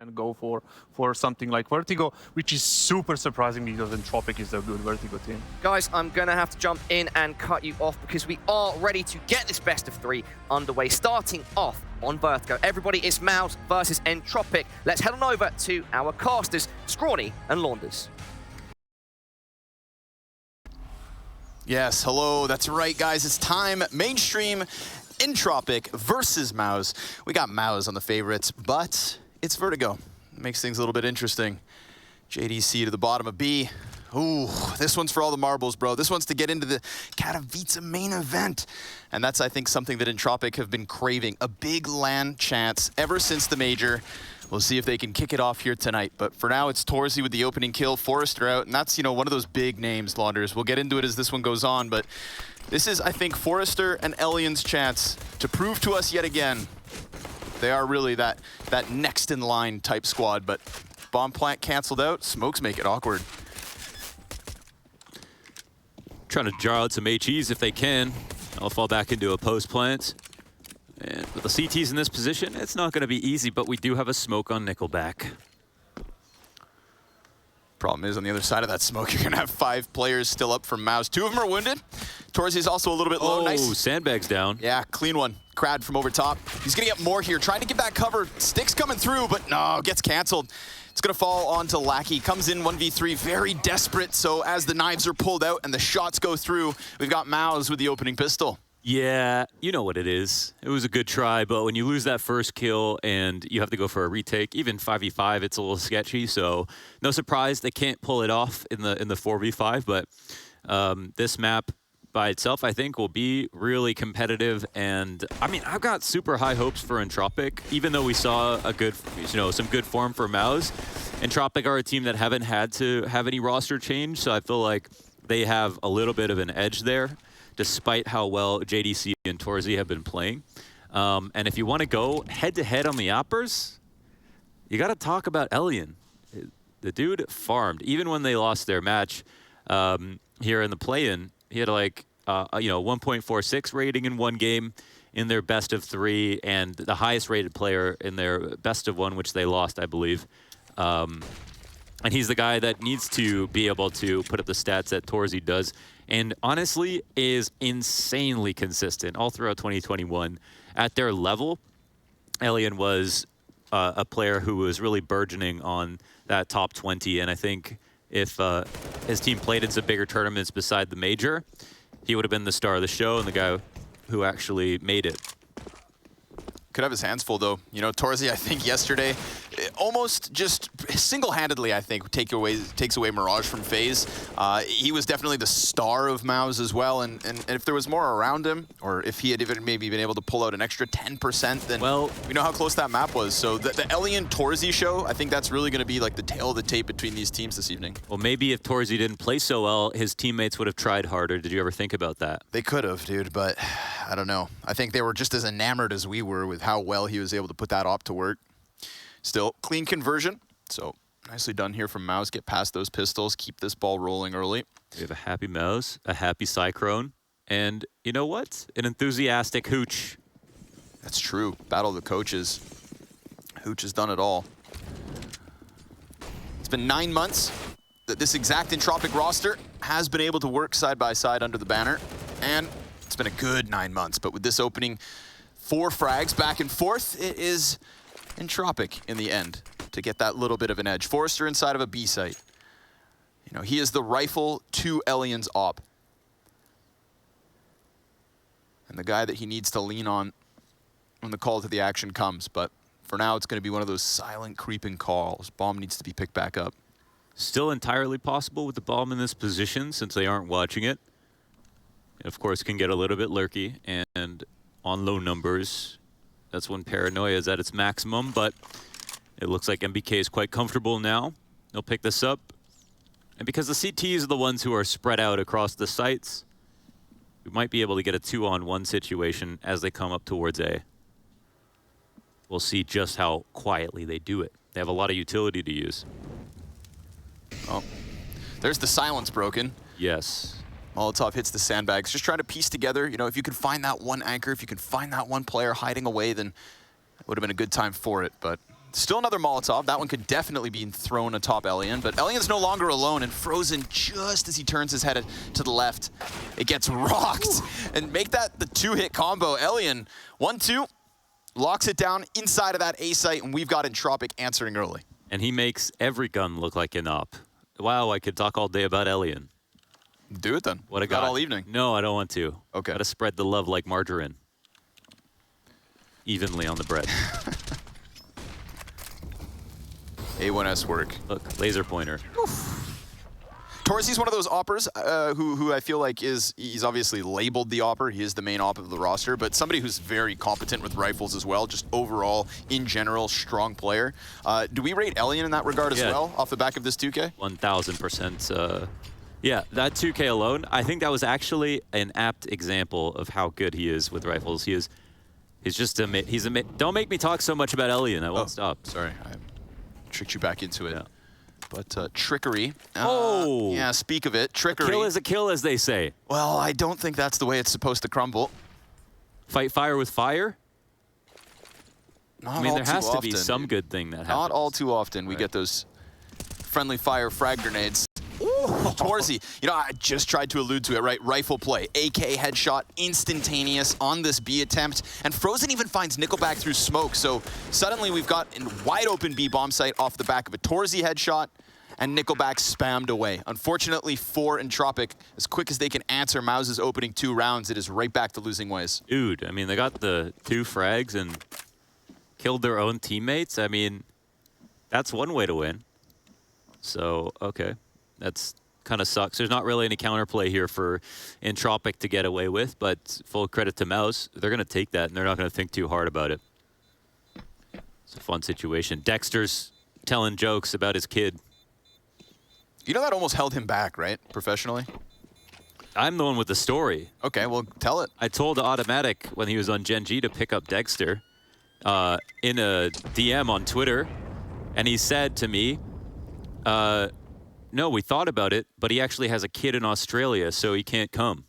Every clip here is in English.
and go for something like Vertigo, which is super surprising because Entropiq is a good Vertigo team. Guys, I'm going to have to jump in and cut you off because we are ready to get this best of 3 underway, starting off on Vertigo. Everybody, it's MOUZ versus Entropiq. Let's head on over to our casters, Scrawny and Launders. Yes, hello, that's right, guys. It's time. Mainstream Entropiq versus MOUZ. We got MOUZ on the favorites, but it's Vertigo. Makes things a little bit interesting. JDC to the bottom of B. Ooh, this one's for all the marbles, bro. This one's to get into the Katowice main event. And that's, I think, something that Entropiq have been craving. A big LAN chance ever since the major. We'll see if they can kick it off here tonight. But for now, it's Torzy with the opening kill, Forrester out. And that's, you know, one of those big names, Launders. We'll get into it as this one goes on. But this is, I think, Forrester and Elian's chance to prove to us yet again they are really that next in line type squad. But bomb plant canceled out. Smokes make it awkward. Trying to jar out some HEs if they can. I'll fall back into a post plant. And with the CTs in this position, it's not going to be easy, but we do have a smoke on Nickelback. Problem is, on the other side of that smoke, you're going to have 5 players still up from MOUZ. 2 of them are wounded. Torzy's also a little bit low. Oh, nice. Sandbags down. Yeah, clean one. Crad from over top. He's going to get more here, trying to get that cover. Sticks coming through, but no, gets canceled. It's going to fall onto Lackey. Comes in 1v3, very desperate. So as the knives are pulled out and the shots go through, we've got MOUZ with the opening pistol. Yeah, you know what it is. It was a good try, but when you lose that first kill and you have to go for a retake, even 5v5, it's a little sketchy. So no surprise they can't pull it off in the 4v5. But this map by itself, I think, will be really competitive. And I mean, I've got super high hopes for Entropiq, even though we saw a good, some good form for MOUZ. Entropiq are a team that haven't had to have any roster change, so I feel like they have a little bit of an edge there, despite how well JDC and Torzy have been playing. And if you want to go head-to-head on the uppers, you got to talk about Elian. The dude farmed. Even when they lost their match here in the play-in, he had like 1.46 rating in one game in their best of 3, and the highest rated player in their best of 1, which they lost, I believe. And he's the guy that needs to be able to put up the stats that Torzy does. And honestly, is insanely consistent all throughout 2021. At their level, Elian was a player who was really burgeoning on that top 20. And I think if his team played in some bigger tournaments beside the major, he would have been the star of the show and the guy who actually made it. Could have his hands full, though. You know, Torzy, I think, yesterday, almost just single-handedly, I think, takes away Mirage from FaZe. He was definitely the star of MOUZ as well, and if there was more around him, or if he had even maybe been able to pull out an extra 10%, then well, we know how close that map was. So the Elian Torzy show, I think that's really going to be like the tail of the tape between these teams this evening. Well, maybe if Torzy didn't play so well, his teammates would have tried harder. Did you ever think about that? They could have, dude, but I don't know. I think they were just as enamored as we were with how well he was able to put that op to work. Still, clean conversion. So nicely done here from MOUZ. Get past those pistols, keep this ball rolling early. We have a happy MOUZ, a happy Cyclone, and you know what? An enthusiastic Hooch. That's true. Battle of the coaches. Hooch has done it all. It's been 9 months that this exact Entropiq roster has been able to work side by side under the banner, and it's been a good 9 months. But with this opening 4 frags back and forth, it is Entropiq in the end to get that little bit of an edge. Forrester inside of a B site. You know, he is the rifle to Elian's op. And the guy that he needs to lean on when the call to the action comes. But for now, it's going to be one of those silent creeping calls. Bomb needs to be picked back up. Still entirely possible with the bomb in this position since they aren't watching it. Of course, can get a little bit lurky, and on low numbers, that's when paranoia is at its maximum, but it looks like MBK is quite comfortable now. They'll pick this up. And because the CTs are the ones who are spread out across the sites, we might be able to get a 2-on-1 situation as they come up towards A. We'll see just how quietly they do it. They have a lot of utility to use. Oh, there's the silence broken. Yes. Molotov hits the sandbags, just trying to piece together, you know, if you could find that one anchor, if you could find that one player hiding away, then it would have been a good time for it. But Still another Molotov. That one could definitely be thrown atop Elian, but Elian's no longer alone, and Frozen, just as he turns his head to the left, it gets rocked. And make that the 2-hit combo. Elian, 1-2, locks it down inside of that A site, and we've got Entropiq answering early. And he makes every gun look like an op. Wow, I could talk all day about Elian. Do it then. What a guy. Got all evening. No, I don't want to. Okay. Gotta spread the love like margarine. Evenly on the bread. A1S work. Look, laser pointer. Torzi's one of those oppers who I feel like he's obviously labeled the opper. He is the main op of the roster, but somebody who's very competent with rifles as well, just overall, in general, strong player. Do we rate Elian in that regard as well, off the back of this 2K? 1000%. Yeah, that 2K alone, I think that was actually an apt example of how good he is with rifles. He's just don't make me talk so much about Elian. I won't stop. Sorry, I tricked you back into it. Yeah. But trickery. Oh! Yeah, speak of it. Trickery. A kill is a kill, as they say. Well, I don't think that's the way it's supposed to crumble. Fight fire with fire? Not I mean, all there too has to often. be some good thing that happens. Not all too often we get those friendly fire frag grenades. Ooh, Torzi, you know, I just tried to allude to it, right? Rifle play, AK headshot, instantaneous on this B attempt, and Frozen even finds Nickelback through smoke, so suddenly we've got a wide open B bomb site off the back of a Torzi headshot, and Nickelback spammed away. Unfortunately for Entropiq, as quick as they can answer MOUZ's opening 2 rounds, it is right back to losing ways. Dude, I mean, they got the 2 frags and killed their own teammates. I mean, that's one way to win. So, okay. That's kind of sucks. There's not really any counterplay here for Entropiq to get away with, but full credit to MOUZ. They're going to take that, and they're not going to think too hard about it. It's a fun situation. Dexter's telling jokes about his kid. You know that almost held him back, right, professionally? I'm the one with the story. Okay, well, tell it. I told Automatic when he was on Gen G to pick up Dexter in a DM on Twitter, and he said to me, no, we thought about it, but he actually has a kid in Australia, so he can't come.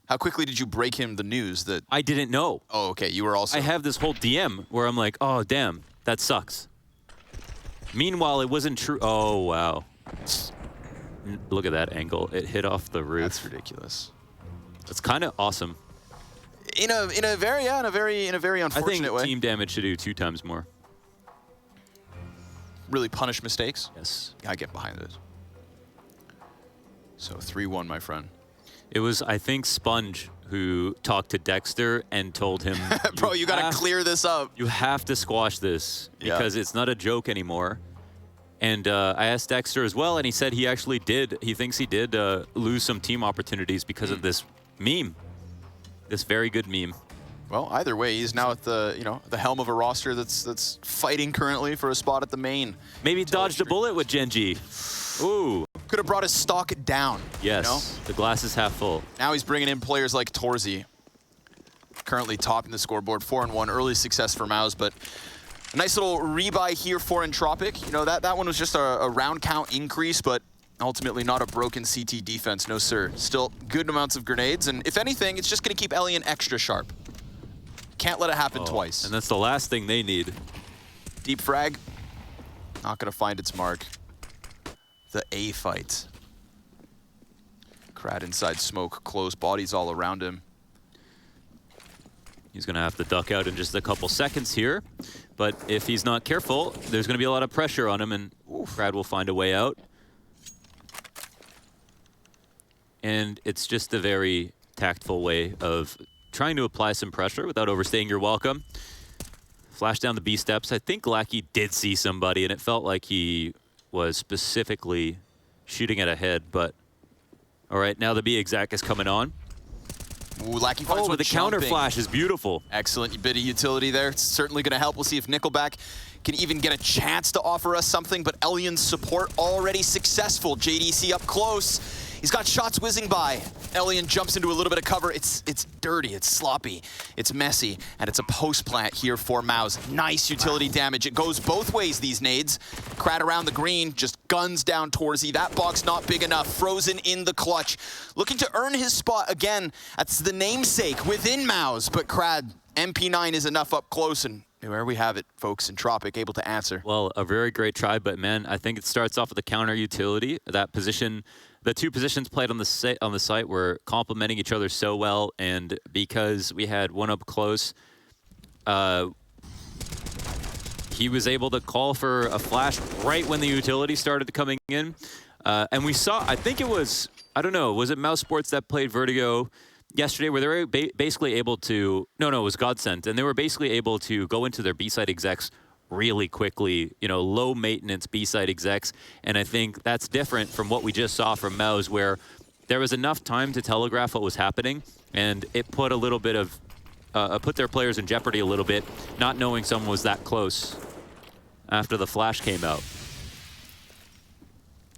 How quickly did you break him the news that... I didn't know. Oh, okay, you were also... I have this whole DM where I'm like, oh, damn, that sucks. Meanwhile, it wasn't true. Oh, wow. Look at that angle. It hit off the roof. That's ridiculous. It's kind of awesome. In a very unfortunate way. I think team damage should do 2 times more. Really punish mistakes? Yes. I get behind it. So 3-1, my friend. It was, I think, Sponge who talked to Dexter and told him, bro, you got to clear this up. You have to squash this because it's not a joke anymore. And I asked Dexter as well, and he said he actually did. He thinks he did lose some team opportunities because of this meme, this very good meme. Well, either way, he's now at the the helm of a roster that's fighting currently for a spot at the main. Maybe dodged a bullet with Gen G. Ooh. Could have brought his stock down. Yes, the glass is half full. Now he's bringing in players like Torzi, currently topping the scoreboard, 4-1, early success for MOUZ, but a nice little rebuy here for Entropiq. You know, that one was just a round count increase, but ultimately not a broken CT defense, no sir. Still good amounts of grenades, and if anything, it's just gonna keep Elian extra sharp. Can't let it happen twice. And that's the last thing they need. Deep frag, not gonna find its mark. The A fight. Crad inside smoke, close bodies all around him. He's gonna have to duck out in just a couple seconds here. But if he's not careful, there's gonna be a lot of pressure on him, and Crad will find a way out. And it's just a very tactful way of trying to apply some pressure without overstaying your welcome. Flash down the B steps. I think Lackey did see somebody, and it felt like he was specifically shooting at a head, but all right, now the B exec is coming on. Ooh, Lackey finds but the counter flash is beautiful. Excellent bit of utility there. It's certainly going to help. We'll see if Nickelback can even get a chance to offer us something, but Elian's support already successful. JDC up close. He's got shots whizzing by. Elian jumps into a little bit of cover. It's dirty, it's sloppy, it's messy, and it's a post plant here for MOUZ. Nice utility damage. It goes both ways, these nades. Crad around the green, just guns down Torzi. That box not big enough. Frozen in the clutch. Looking to earn his spot again. That's the namesake within MOUZ, but Crad, MP9 is enough up close, and There we have it, folks. Entropiq able to answer. Well, a very great try, but man, I think it starts off with the counter utility. That position, the two positions played on the site were complementing each other so well, and because we had one up close, he was able to call for a flash right when the utility started coming in. And we saw, I think it was, I don't know, was it MOUZ Sports that played Vertigo yesterday where they were basically able to, no, it was Godsent, and they were basically able to go into their B-side execs really quickly, you know, low maintenance B-side execs. And I think that's different from what we just saw from MOUZ, where there was enough time to telegraph what was happening, and it put a little bit of, put their players in jeopardy a little bit, not knowing someone was that close after the flash came out.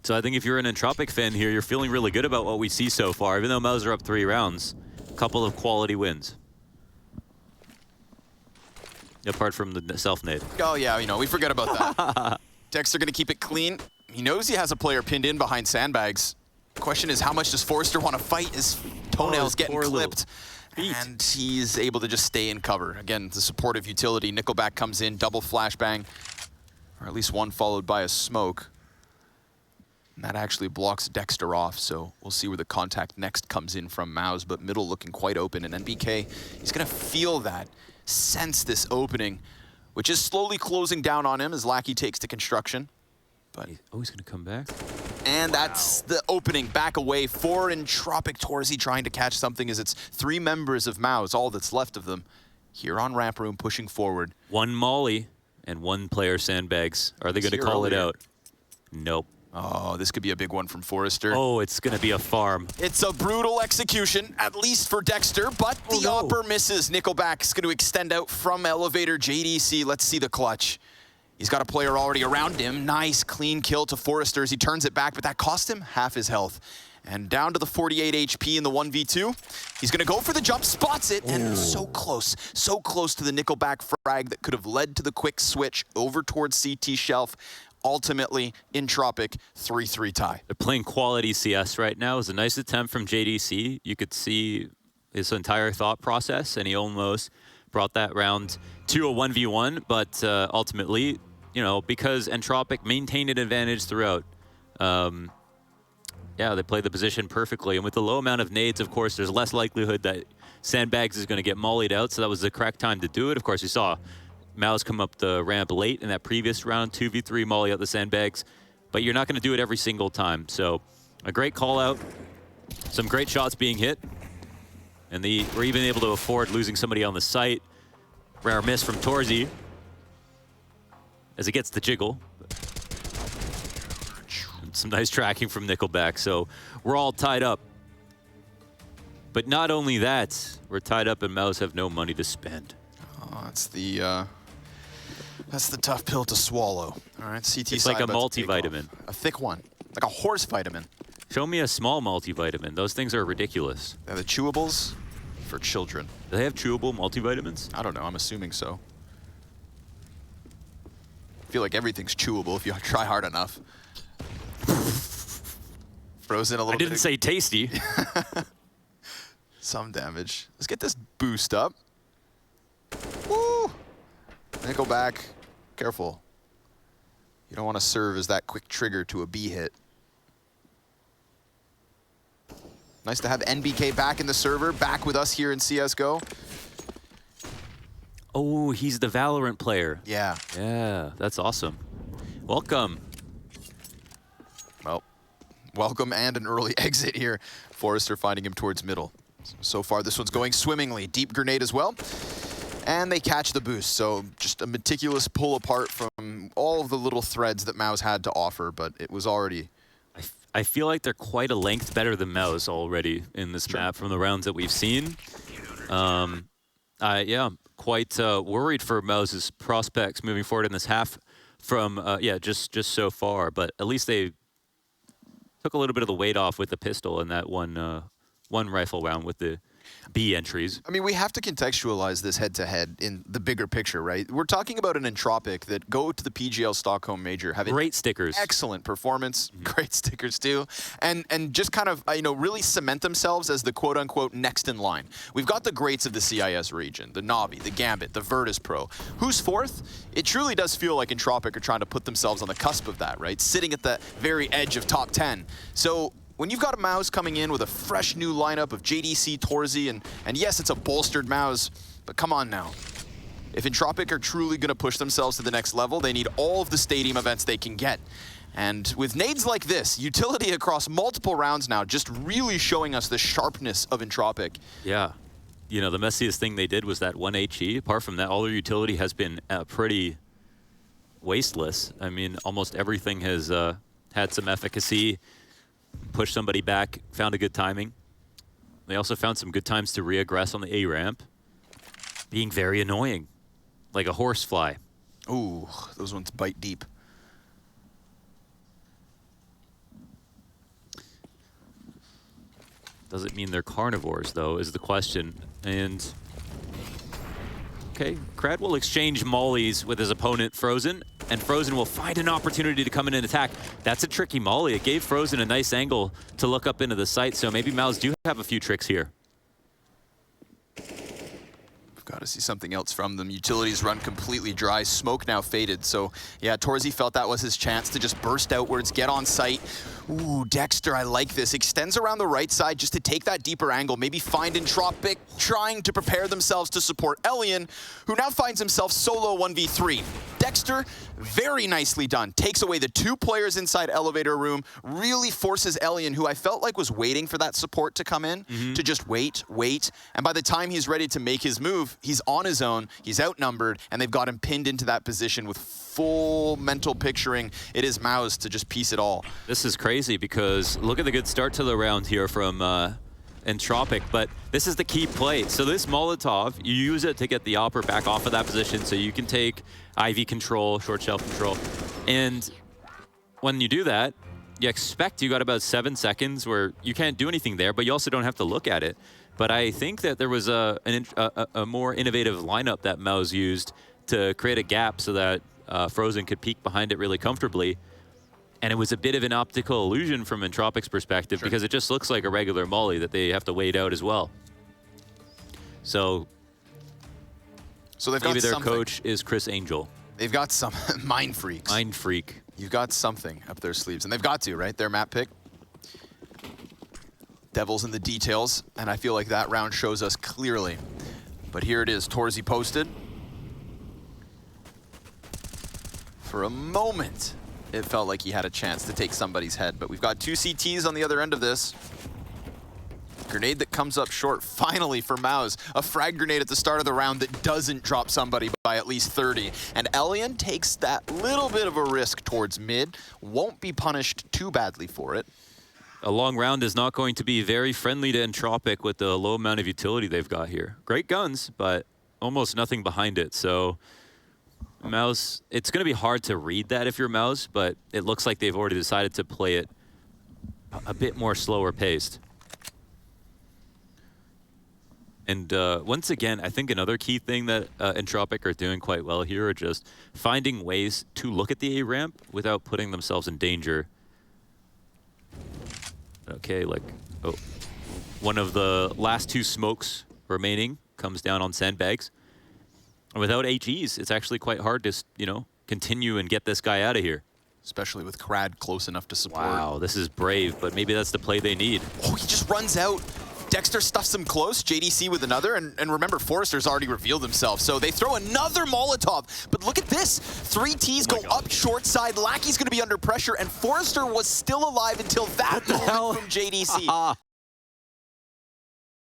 So I think if you're an Entropiq fan here, you're feeling really good about what we see so far. Even though MOUZ are up 3 rounds, a couple of quality wins. Apart from the self-nade. Oh yeah, you know, we forget about that. Dexter gonna keep it clean. He knows he has a player pinned in behind sandbags. The question is, how much does Forrester want to fight? His toenails getting clipped. And he's able to just stay in cover. Again, the supportive utility. Nickelback comes in, double flashbang. Or at least one followed by a smoke. And that actually blocks Dexter off, so we'll see where the contact next comes in from MOUZ, but middle looking quite open, and NBK, he's gonna feel that, sense this opening, which is slowly closing down on him as Lackey takes to construction. But he's gonna come back. And that's the opening back away for Entropiq. Torzy trying to catch something as it's 3 members of MOUZ, all that's left of them, here on Ramp Room pushing forward. 1 Molly and 1 player sandbags. Are they gonna call it out? Nope. Oh, this could be a big one from Forrester. Oh, it's gonna be a farm. It's a brutal execution, at least for Dexter, but the upper misses. Nickelback is gonna extend out from elevator. JDC, let's see the clutch. He's got a player already around him. Nice, clean kill to Forrester as he turns it back, but that cost him half his health. And down to the 48 HP in the 1v2. He's gonna go for the jump, spots it, and so close to the Nickelback frag that could have led to the quick switch over towards CT shelf. Ultimately, Entropiq 3-3 tie. They're playing quality CS right now. It was a nice attempt from JDC. You could see his entire thought process, and he almost brought that round to a 1v1, but ultimately, you know, because Entropiq maintained an advantage throughout, yeah, they played the position perfectly. And with the low amount of nades, of course, there's less likelihood that Sandbags is going to get mollied out, so that was the correct time to do it. Of course, you saw MOUZ come up the ramp late in that previous round, 2v3 molly out the sandbags, but you're not going to do it every single time. So a great call out, some great shots being hit, and they were even able to afford losing somebody on the site. Rare miss from Torzy as he gets the jiggle. And some nice tracking from Nickelback, so we're all tied up. But not only that, we're tied up and MOUZ have no money to spend. Oh, that's the tough pill to swallow. All right, CT it's like a multivitamin. A thick one, like a horse vitamin. Show me a small multivitamin. Those things are ridiculous. They're the chewables for children. Do they have chewable multivitamins? I don't know, I'm assuming so. I feel like everything's chewable if you try hard enough. Frozen a little bit. I didn't say tasty. Some damage. Let's get this boost up. Woo! Nickelback, careful. You don't want to serve as that quick trigger to a B hit. Nice to have NBK back in the server, back with us here in CSGO. Oh, he's the Valorant player. Yeah. Yeah, that's awesome. Welcome. Well, welcome and an early exit here. Forrester finding him towards middle. So far, this one's going swimmingly. Deep grenade as well. And they catch the boost, so just a meticulous pull apart from all of the little threads that MOUZ had to offer, but it was already... I feel like they're quite a length better than MOUZ already in this map from the rounds that we've seen. Yeah, quite worried for MOUZ's prospects moving forward in this half from, yeah, just so far, but at least they took a little bit of the weight off with the pistol in that one rifle round with the B entries. I mean, we have to contextualize this head-to-head in the bigger picture, right? We're talking about an Entropiq that go to the PGL Stockholm Major, have Great stickers. excellent performance, great stickers too, and just kind of, you know, really cement themselves as the quote-unquote next in line. We've got the greats of the CIS region, the Navi, the Gambit, the Virtus Pro. Who's fourth? It truly does feel like Entropiq are trying to put themselves on the cusp of that, right? Sitting at the very edge of top 10. So when you've got a MOUZ coming in with a fresh new lineup of JDC, Torzy, and yes, it's a bolstered MOUZ, but come on now. If Entropiq are truly going to push themselves to the next level, they need all of the stadium events they can get. And with nades like this, utility across multiple rounds now, just really showing us the sharpness of Entropiq. Yeah. You know, the messiest thing they did was that 1 HE. Apart from that, all their utility has been pretty wasteless. I mean, almost everything has had some efficacy. Pushed somebody back, found a good timing. They also found some good times to re-aggress on the A ramp, being very annoying, like a horsefly. Ooh, those ones bite deep. Doesn't mean they're carnivores, though, is the question. And okay, Krad will exchange mollies with his opponent, Frozen, and Frozen will find an opportunity to come in and attack. That's a tricky molly. It gave Frozen a nice angle to look up into the site, so maybe MOUZ do have a few tricks here. We've got to see something else from them. Utilities run completely dry. Smoke now faded. So yeah, Torzy felt that was his chance to just burst outwards, get on site. Ooh, Dexter, I like this. Extends around the right side just to take that deeper angle. Maybe find Entropiq trying to prepare themselves to support Elian, who now finds himself solo 1v3. Dexter, very nicely done. Takes away the 2 players inside elevator room, really forces Elian, who I felt like was waiting for that support to come in, to just wait. And by the time he's ready to make his move, he's on his own, he's outnumbered, and they've got him pinned into that position with full mental picturing. It is MOUZ to just piece it all. This is crazy because look at the good start to the round here from Entropiq, but this is the key play. So this Molotov, you use it to get the Opper back off of that position so you can take IV control, short shelf control. And when you do that, you expect you got about 7 seconds where you can't do anything there, but you also don't have to look at it. But I think that there was a more innovative lineup that MOUZ used to create a gap so that Frozen could peek behind it really comfortably. And it was a bit of an optical illusion from Entropiq's perspective because it just looks like a regular molly that they have to wait out as well. So they've maybe got their something. Coach is Chris Angel. They've got some mind freaks. Mind freak. You've got something up their sleeves, and they've got to, right? Their map pick. Devil's in the details, and I feel like that round shows us clearly. But here it is, Torzy posted. For a moment, it felt like he had a chance to take somebody's head, but we've got 2 CTs on the other end of this. Grenade that comes up short, finally for MOUZ. A frag grenade at the start of the round that doesn't drop somebody by at least 30. And Elian takes that little bit of a risk towards mid, won't be punished too badly for it. A long round is not going to be very friendly to Entropiq with the low amount of utility they've got here. Great guns, but almost nothing behind it. So MOUZ, it's going to be hard to read that if you're MOUZ, but it looks like they've already decided to play it a bit more slower paced. And once again, I think another key thing that Entropiq are doing quite well here are just finding ways to look at the A ramp without putting themselves in danger. Okay, like, oh, one of the last 2 smokes remaining comes down on sandbags. And without HEs, it's actually quite hard to, you know, continue and get this guy out of here. Especially with Krad close enough to support. Wow, this is brave, but maybe that's the play they need. Oh, he just runs out. Dexter stuffs him close, JDC with another, and remember, Forrester's already revealed himself, so they throw another Molotov. But look at this, 3 Ts go up short side, Lackey's gonna be under pressure, and Forrester was still alive until that moment from JDC.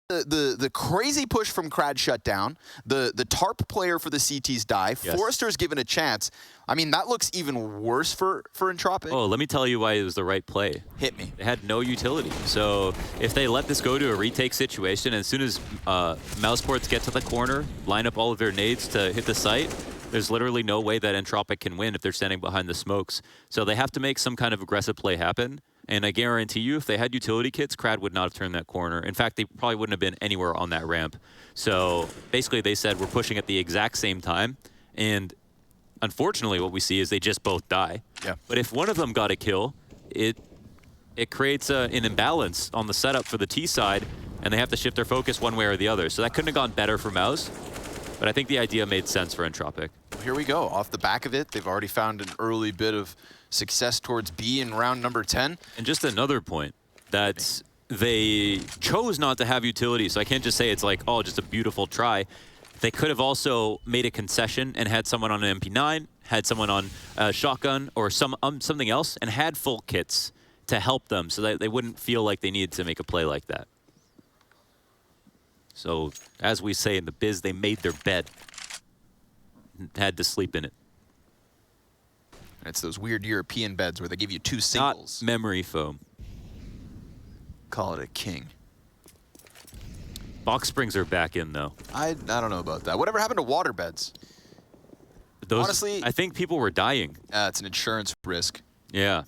The crazy push from Krad shut down, the TARP player for the CTs die, yes. Forrester's given a chance. I mean, that looks even worse for Entropiq. Oh, let me tell you why it was the right play. Hit me. They had no utility. So if they let this go to a retake situation, as soon as MOUZ ports get to the corner, line up all of their nades to hit the site, there's literally no way that Entropiq can win if they're standing behind the smokes. So they have to make some kind of aggressive play happen. And I guarantee you, if they had utility kits, Crad would not have turned that corner. In fact, they probably wouldn't have been anywhere on that ramp. So basically, they said we're pushing at the exact same time. And unfortunately, what we see is they just both die. Yeah. But if one of them got a kill, it creates an imbalance on the setup for the T side, and they have to shift their focus one way or the other. So that couldn't have gone better for MOUZ. But I think the idea made sense for Entropiq. Here we go. Off the back of it, they've already found an early bit of success towards B in round number 10. And just another point, that they chose not to have utility, so I can't just say it's like, oh, just a beautiful try. They could have also made a concession and had someone on an MP9, had someone on a shotgun or something else, and had full kits to help them so that they wouldn't feel like they needed to make a play like that. So, as we say in the biz, they made their bed. Had to sleep in it. It's those weird European beds where they give you 2 singles. Not memory foam. Call it a king. Box springs are back in, though. I don't know about that. Whatever happened to water beds? Those, honestly, I think people were dying. It's an insurance risk. Yeah.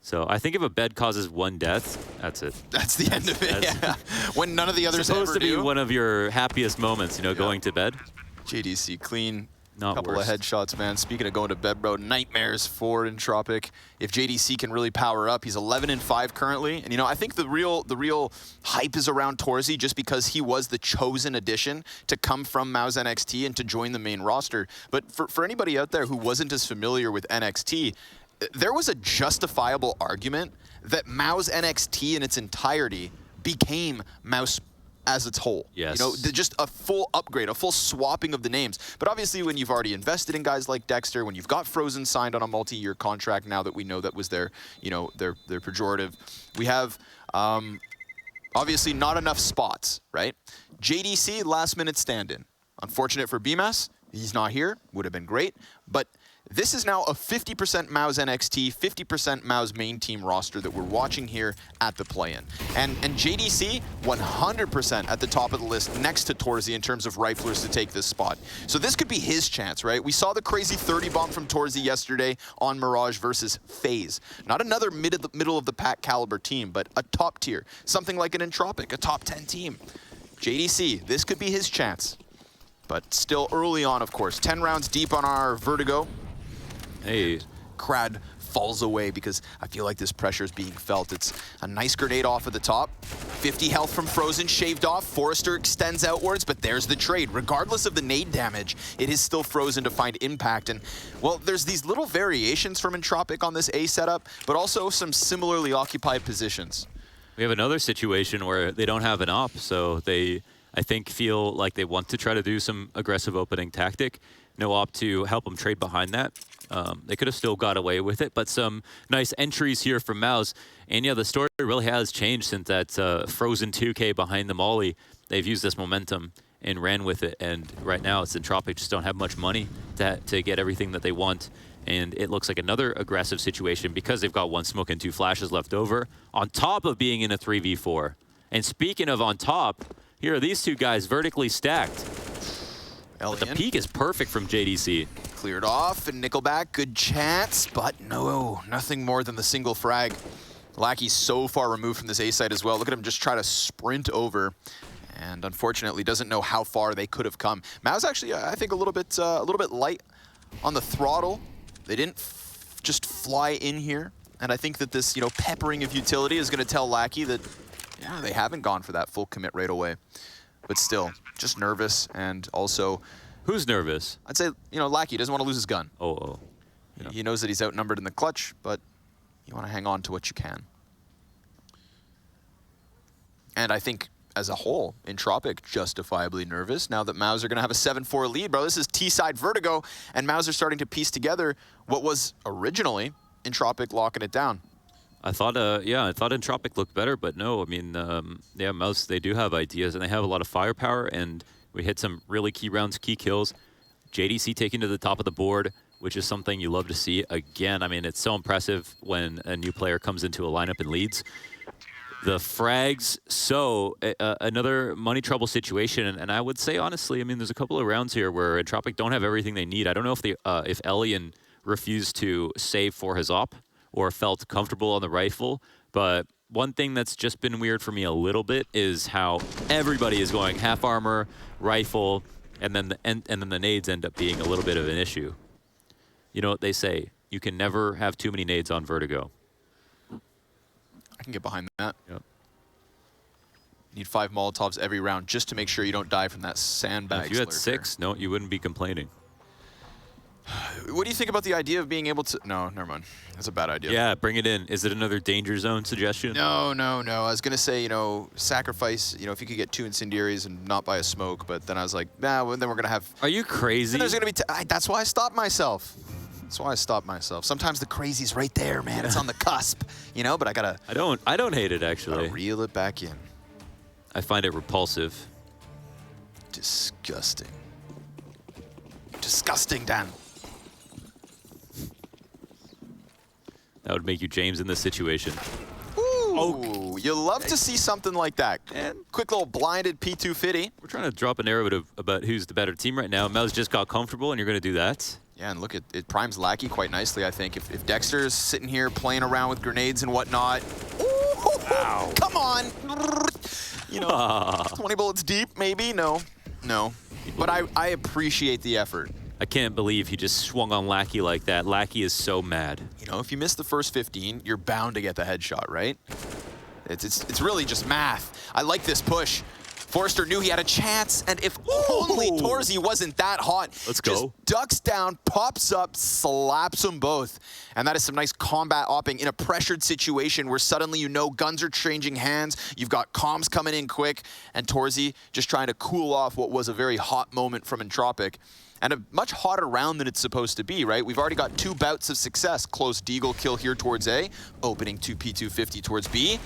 So I think if a bed causes 1 death, that's it. That's the end of it, yeah. When none of the others supposed ever to be do. one of your happiest moments, you know, going to bed. JDC clean. Not couple worse. of headshots, man. Speaking of going to bed, bro, nightmares for Entropiq. If JDC can really power up, he's 11-5 currently. And, you know, I think the real hype is around Torzy just because he was the chosen addition to come from MOUZ NXT and to join the main roster. But for anybody out there who wasn't as familiar with NXT, there was a justifiable argument that MOUZ NXT in its entirety became MOUZ as its whole. Yes. You know, just a full upgrade, a full swapping of the names. But obviously when you've already invested in guys like Dexter, when you've got Frozen signed on a multi-year contract now that we know that was their, you know, their pejorative, we have obviously not enough spots, right? JDC, last minute stand-in. Unfortunate for BMAS, he's not here, would have been great, but this is now a 50% MOUZ NXT, 50% MOUZ main team roster that we're watching here at the play-in. And JDC, 100% at the top of the list next to Torzy in terms of riflers to take this spot. So this could be his chance, right? We saw the crazy 30 bomb from Torzy yesterday on Mirage versus FaZe. Not another middle of the pack caliber team, but a top tier. Something like an Entropiq, a top 10 team. JDC, this could be his chance. But still early on, of course. 10 rounds deep on our Vertigo. Hey. Crad falls away because I feel like this pressure is being felt. It's a nice grenade off of the top. 50 health from Frozen shaved off. Forrester extends outwards, but there's the trade. Regardless of the nade damage, it is still Frozen to find impact. And, well, there's these little variations from Entropiq on this A setup, but also some similarly occupied positions. We have another situation where they don't have an op, so they, I think, feel like they want to try to do some aggressive opening tactic. No op to help them trade behind that. They could have still got away with it, but some nice entries here from MOUZ. And yeah, the story really has changed since that Frozen 2K behind the Molly. They've used this momentum and ran with it. And right now, it's Entropiq just don't have much money to get everything that they want. And it looks like another aggressive situation because they've got 1 smoke and 2 flashes left over, on top of being in a 3v4. And speaking of on top, here are these 2 guys vertically stacked. But the peak is perfect from JDC. Cleared off, and Nickelback, good chance, but no, nothing more than the single frag. Lackey's so far removed from this A site as well. Look at him just try to sprint over, and unfortunately doesn't know how far they could have come. MOUZ actually, I think, a little bit light on the throttle. They didn't just fly in here, and I think that this, you know, peppering of utility is going to tell Lackey that, yeah, they haven't gone for that full commit right away. But still, just nervous, and also... Who's nervous? I'd say, you know, Lackey doesn't want to lose his gun. Oh. Yeah. He knows that he's outnumbered in the clutch, but you want to hang on to what you can. And I think, as a whole, Entropiq justifiably nervous now that MOUZ are going to have a 7-4 lead, bro. This is T-side Vertigo, and MOUZ are starting to piece together what was originally Entropiq locking it down. I thought Entropiq looked better, but no, I mean, yeah, MOUZ, they do have ideas, and they have a lot of firepower, and we hit some really key rounds, key kills. JDC taking to the top of the board, which is something you love to see. Again, I mean, it's so impressive when a new player comes into a lineup and leads. The frags, so another money trouble situation, and I would say, honestly, I mean, there's a couple of rounds here where Entropiq don't have everything they need. I don't know if Elian refused to save for his op, or felt comfortable on the rifle. But one thing that's just been weird for me a little bit is how everybody is going half armor, rifle, and then the nades end up being a little bit of an issue. You know what they say, you can never have too many nades on Vertigo. I can get behind that. Yep. Need 5 Molotovs every round just to make sure you don't die from that sandbag. If you had slurper. 6, no, you wouldn't be complaining. What do you think about the idea of being able to... No, never mind. That's a bad idea. Yeah, bring it in. Is it another danger zone suggestion? No. I was going to say, you know, sacrifice, you know, if you could get 2 incendiaries and not buy a smoke, but then I was like, nah, well, then we're going to have... Are you crazy? There's going to be... That's why I stopped myself. That's why I stopped myself. Sometimes the crazy's right there, man. It's on the cusp, you know, but I got to... I don't hate it, actually. Reel it back in. I find it repulsive. Disgusting. Disgusting, Dan. That would make you James in this situation. Ooh, you love to see something like that. And quick little blinded P250. We're trying to drop a narrative about who's the better team right now. MOUZ just got comfortable, and you're going to do that? Yeah, and look, it primes Lackey quite nicely, I think. If Dexter's sitting here playing around with grenades and whatnot. Ooh, Wow. Come on. You know, 20 bullets deep, maybe? No. But I appreciate the effort. I can't believe he just swung on Lackey like that. Lackey is so mad. You know, if you miss the first 15, you're bound to get the headshot, right? It's really just math. I like this push. Forrester knew he had a chance, and if only Torzy wasn't that hot. Let's go. Just ducks down, pops up, slaps them both. And that is some nice combat opping in a pressured situation where suddenly you know guns are changing hands, you've got comms coming in quick, and Torzy just trying to cool off what was a very hot moment from Entropiq. And a much hotter round than it's supposed to be, right? We've already got 2 bouts of success. Close Deagle kill here towards A, opening 2 P250 towards B.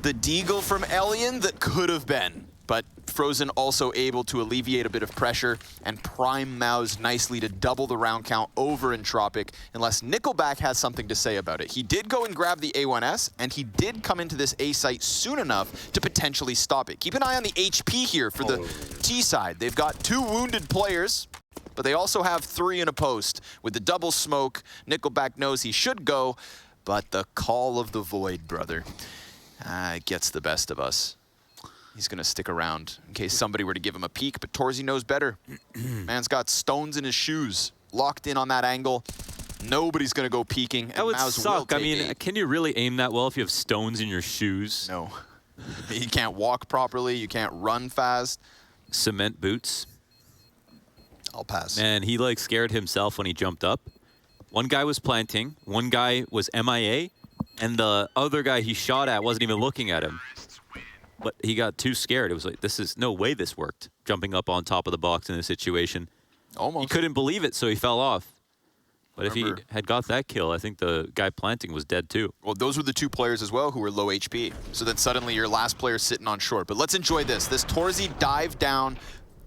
The Deagle from Elian that could have been, but Frozen also able to alleviate a bit of pressure and prime MOUZ nicely to double the round count over Entropiq, unless Nickelback has something to say about it. He did go and grab the A1S, and he did come into this A site soon enough to potentially stop it. Keep an eye on the HP here for the T side. They've got 2 wounded players, but they also have 3 in a post. With the double smoke, Nickelback knows he should go, but the call of the void, brother. It gets the best of us. He's going to stick around in case somebody were to give him a peek, but Torzy knows better. Man's got stones in his shoes, locked in on that angle. Nobody's going to go peeking. That would MOUZ suck. I mean, A. can you really aim that well if you have stones in your shoes? No. You can't walk properly. You can't run fast. Cement boots. I'll pass. Man, he like scared himself when he jumped up. One guy was planting, one guy was MIA, and the other guy he shot at wasn't even looking at him. But he got too scared. It was like, this is no way this worked. Jumping up on top of the box in this situation. Almost. He couldn't believe it, so he fell off. But if he Remember. had got that kill, I think the guy planting was dead too. Well, those were the 2 players as well who were low HP. So then suddenly your last player sitting on short. But let's enjoy this. This Torzy dive down.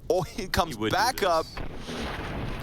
Oh, he comes back up.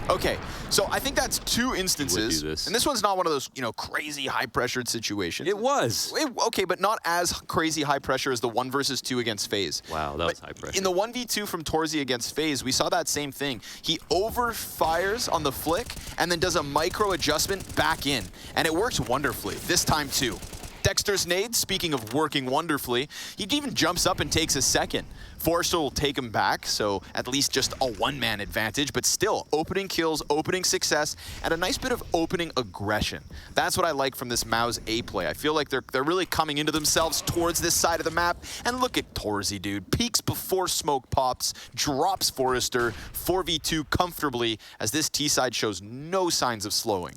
Okay, so I think that's 2 instances. And this one's not one of those, you know, crazy high-pressured situations. It was. Okay, but not as crazy high pressure as the 1 versus 2 against FaZe. Wow, that was high pressure. In the 1v2 from Torzy against FaZe, we saw that same thing. He overfires on the flick and then does a micro adjustment back in. And it works wonderfully, this time too. Dexter's nade, speaking of working wonderfully, he even jumps up and takes a second. Forrester will take him back, so at least just a 1-man advantage, but still, opening kills, opening success, and a nice bit of opening aggression. That's what I like from this MOUZ A play. I feel like they're really coming into themselves towards this side of the map, and look at Torzy, dude. Peeks before smoke pops, drops Forrester, 4v2 comfortably, as this T-side shows no signs of slowing.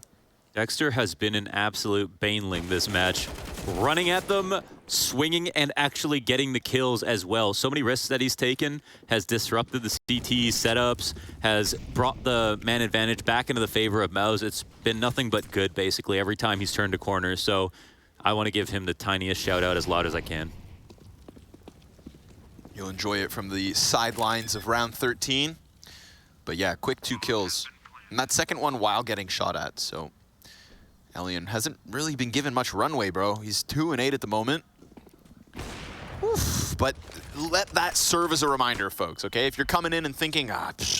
Dexter has been an absolute baneling this match. Running at them, swinging, and actually getting the kills as well. So many risks that he's taken, has disrupted the CT setups, has brought the man advantage back into the favor of MOUZ. It's been nothing but good, basically, every time he's turned a corner. So I want to give him the tiniest shout out as loud as I can. You'll enjoy it from the sidelines of round 13. But yeah, quick 2 kills. And that second one while getting shot at, so... Elian hasn't really been given much runway, bro. He's 2-8 at the moment. Oof, but let that serve as a reminder, folks, okay? If you're coming in and thinking,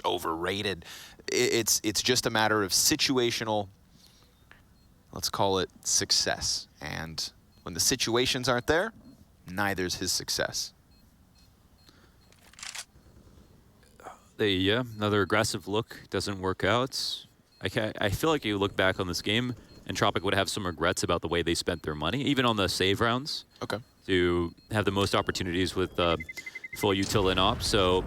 overrated, it's just a matter of situational let's call it success. And when the situations aren't there, neither's his success. Yeah, another aggressive look doesn't work out. I feel like you look back on this game, Entropiq would have some regrets about the way they spent their money, even on the save rounds. Okay. To have the most opportunities with full util and op. So,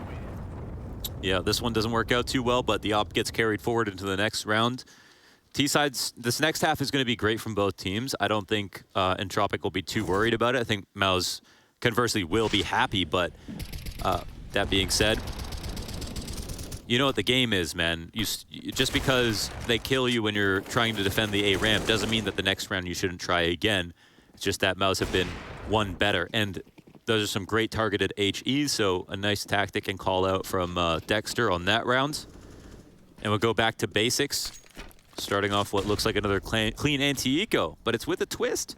yeah, this one doesn't work out too well, but the op gets carried forward into the next round. T-sides, this next half is going to be great from both teams. I don't think Entropiq will be too worried about it. I think MOUZ, conversely, will be happy, but that being said, you know what the game is, man. Just because they kill you when you're trying to defend the A ramp doesn't mean that the next round you shouldn't try again. It's just that MOUZ have been one better. And those are some great targeted HEs, so a nice tactic and call out from Dexter on that round. And we'll go back to basics, starting off what looks like another clean anti-eco, but it's with a twist.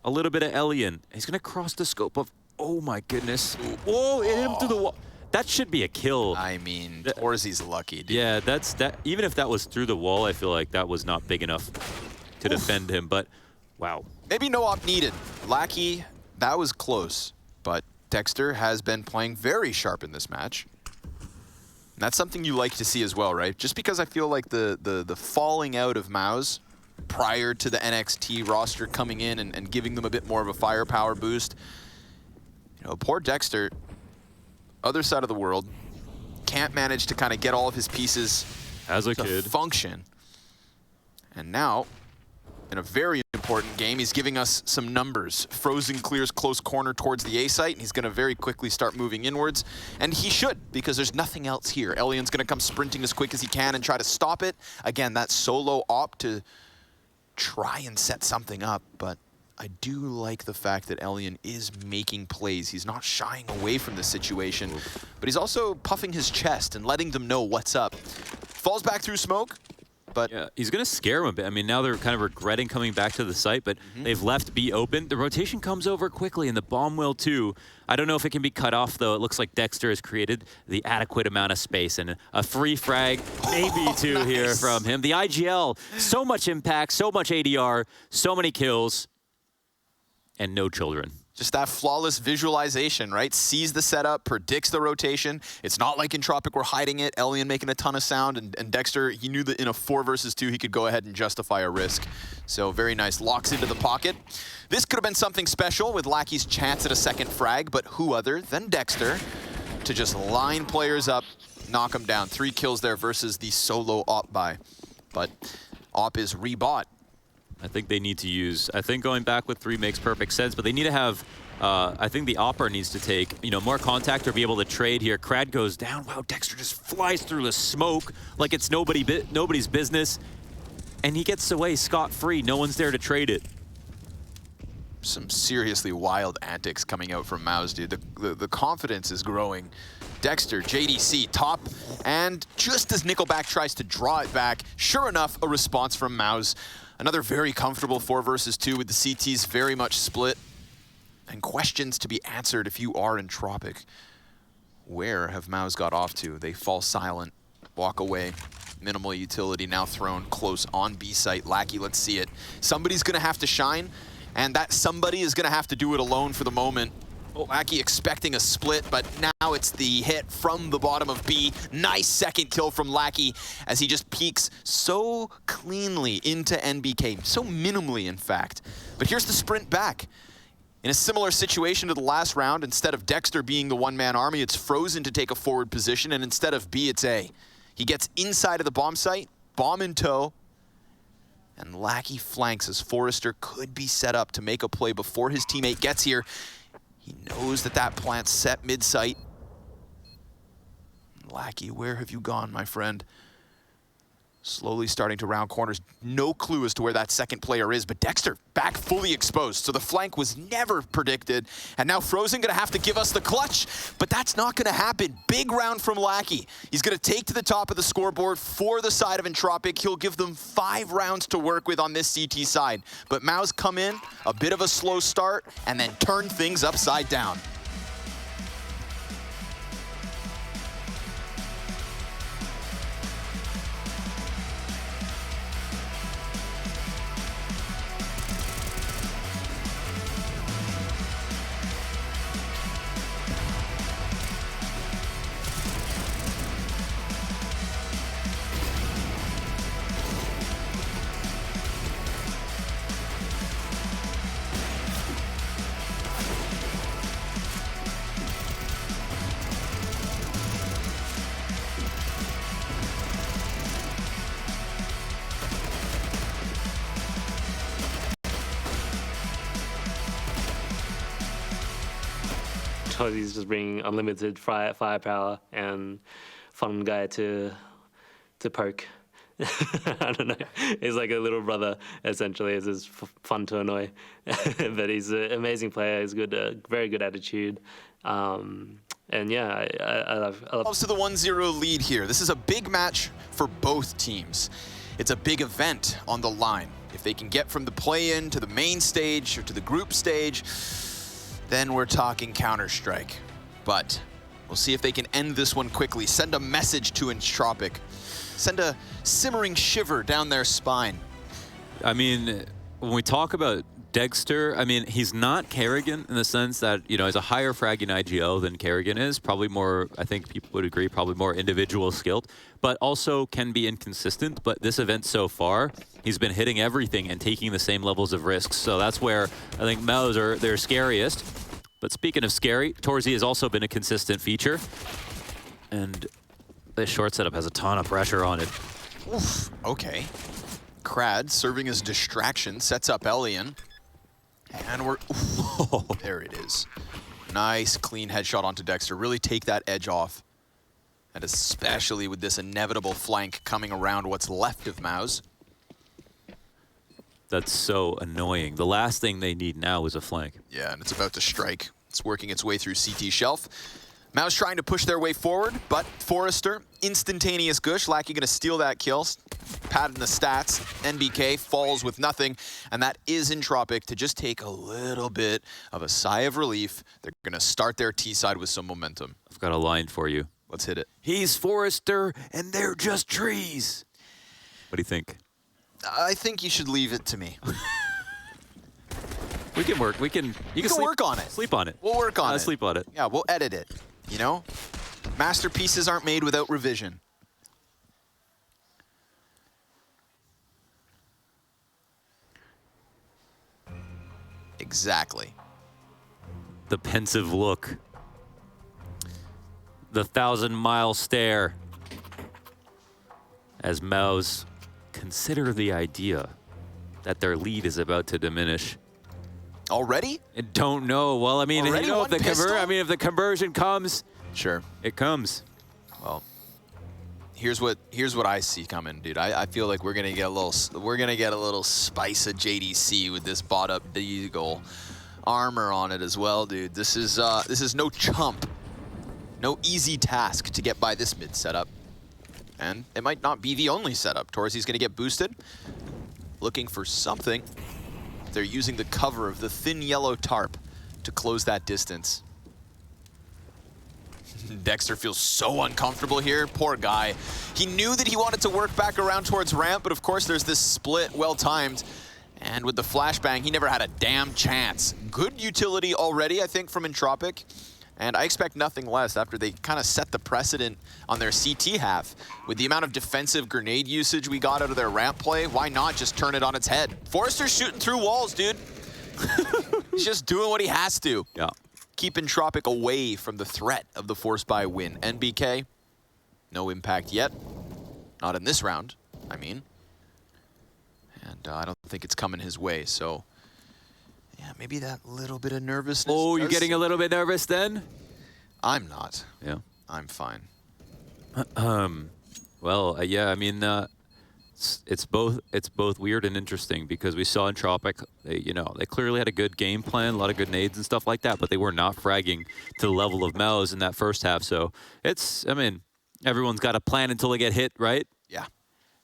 A little bit of Elian. He's gonna cross the scope of, oh my goodness. Whoa, hit him through the wall. That should be a kill. I mean, Torzy's lucky, dude. Yeah, that. Even if that was through the wall, I feel like that was not big enough to defend him, but wow. Maybe no op needed. Lackey, that was close, but Dexter has been playing very sharp in this match. And that's something you like to see as well, right? Just because I feel like the falling out of MOUZ prior to the NXT roster coming in and giving them a bit more of a firepower boost. You know, poor Dexter, other side of the world, can't manage to kind of get all of his pieces as a to kid function. And now, in a very important game, he's giving us some numbers. Frozen clears close corner towards the A site, and he's going to very quickly start moving inwards. And he should, because there's nothing else here. Elian's going to come sprinting as quick as he can and try to stop it. Again, that solo op to try and set something up, but I do like the fact that Elian is making plays. He's not shying away from the situation, but he's also puffing his chest and letting them know what's up. Falls back through smoke, but yeah, he's going to scare him a bit. I mean, now they're kind of regretting coming back to the site, but they've left B open. The rotation comes over quickly, and the bomb will too. I don't know if it can be cut off, though. It looks like Dexter has created the adequate amount of space, and a free frag, maybe two nice. here from him. The IGL, so much impact, so much ADR, so many kills. And no children. Just that flawless visualization, right? Sees the setup, predicts the rotation. It's not like Entropiq were hiding it. Elian making a ton of sound, and Dexter, he knew that in a 4 versus 2, he could go ahead and justify a risk. So very nice. Locks into the pocket. This could have been something special with Lackey's chance at a second frag, but who other than Dexter to just line players up, knock them down. 3 kills there versus the solo op buy. But op is rebought. I think they need to use, I think going back with 3 makes perfect sense, but they need to have, I think the Opera needs to take, you know, more contact or be able to trade here. Crad goes down. Wow, Dexter just flies through the smoke like it's nobody's business. And he gets away scot-free. No one's there to trade it. Some seriously wild antics coming out from MOUZ, dude. The confidence is growing. Dexter, JDC, top, and just as Nickelback tries to draw it back, sure enough, a response from MOUZ. Another very comfortable 4 versus 2 with the CTs very much split. And questions to be answered if you are Entropiq. Where have MOUZ got off to? They fall silent, walk away. Minimal utility now thrown close on B site. Lackey, let's see it. Somebody's gonna have to shine, and that somebody is gonna have to do it alone for the moment. Lackey expecting a split, but now it's the hit from the bottom of B. Nice second kill from Lackey as he just peeks so cleanly into NBK, so minimally in fact. But here's the sprint back. In a similar situation to the last round, instead of Dexter being the one-man army, it's Frozen to take a forward position, and instead of B, it's A. He gets inside of the bomb site, bomb in tow, and Lackey flanks as Forrester could be set up to make a play before his teammate gets here. He knows that that plant's set mid-site. Lackey, where have you gone, my friend? Slowly starting to round corners. No clue as to where that second player is, but Dexter back fully exposed. So the flank was never predicted. And now Frozen gonna have to give us the clutch, but that's not gonna happen. Big round from Lackey. He's gonna take to the top of the scoreboard for the side of Entropiq. He'll give them 5 rounds to work with on this CT side. But MOUZ come in, a bit of a slow start, and then turn things upside down. Torsey's just bringing unlimited firepower and fun guy to poke. I don't know. He's like a little brother, essentially. It's just fun to annoy. But he's an amazing player. He's good, very good attitude. And yeah, I love. To the 1-0 lead here. This is a big match for both teams. It's a big event on the line. If they can get from the play-in to the main stage or to the group stage, then we're talking Counter-Strike. But we'll see if they can end this one quickly. Send a message to Entropiq. Send a simmering shiver down their spine. I mean, when we talk about Dexter, I mean, he's not Kerrigan in the sense that, you know, he's a higher fragging IGO than Kerrigan is. Probably more, I think people would agree, probably more individual skilled, but also can be inconsistent. But this event so far, he's been hitting everything and taking the same levels of risks. So that's where I think MOUZ are their scariest. But speaking of scary, Torsey has also been a consistent feature. And this short setup has a ton of pressure on it. Oof, okay. Krad serving as distraction, sets up Elian. And we're, there it is. Nice, clean headshot onto Dexter. Really take that edge off. And especially with this inevitable flank coming around what's left of MOUZ. That's so annoying. The last thing they need now is a flank. Yeah, and it's about to strike. It's working its way through CT shelf. MOUZ trying to push their way forward, but Forrester, instantaneous gush. Lackey gonna steal that kill. Pad in the stats. NBK falls with nothing, and that is Entropiq to just take a little bit of a sigh of relief. They're gonna start their T side with some momentum. I've got a line for you. Let's hit it. He's Forrester, and they're just trees. What do you think? I think you should leave it to me. We can work. You can work on it. Sleep on it. We'll work on it. Sleep on it. Yeah, we'll edit it. You know? Masterpieces aren't made without revision. Exactly. The pensive look. The 1,000-mile stare. As MOUZ consider the idea that their lead is about to diminish. Already? I don't know. Well, I mean, Already you know, one pistol? if the conversion comes, Sure. it comes. Well, here's what I see coming, dude. I feel like we're gonna get a little spice of JDC with this bought up Deagle armor on it as well, dude. This is no chump, no easy task to get by this mid setup, and it might not be the only setup. Torsey's gonna get boosted, looking for something. They're using the cover of the thin yellow tarp to close that distance. Dexter feels so uncomfortable here. Poor guy. He knew that he wanted to work back around towards ramp, but of course there's this split, well-timed. And with the flashbang, he never had a damn chance. Good utility already, I think, from Entropiq. And I expect nothing less after they kind of set the precedent on their CT half. With the amount of defensive grenade usage we got out of their ramp play, why not just turn it on its head? Forrester's shooting through walls, dude. He's just doing what he has to. Yeah. Keep Entropiq away from the threat of the force buy win. NBK, no impact yet. Not in this round, I mean. And I don't think it's coming his way, so yeah, maybe that little bit of nervousness. Oh, you're getting a little bit nervous then? I'm not. Yeah. I'm fine. Well, yeah, I mean, it's both weird and interesting because we saw Entropiq, they clearly had a good game plan, a lot of good nades and stuff like that, but they were not fragging to the level of MOUZ in that first half. So I mean, everyone's got a plan until they get hit, right? Yeah.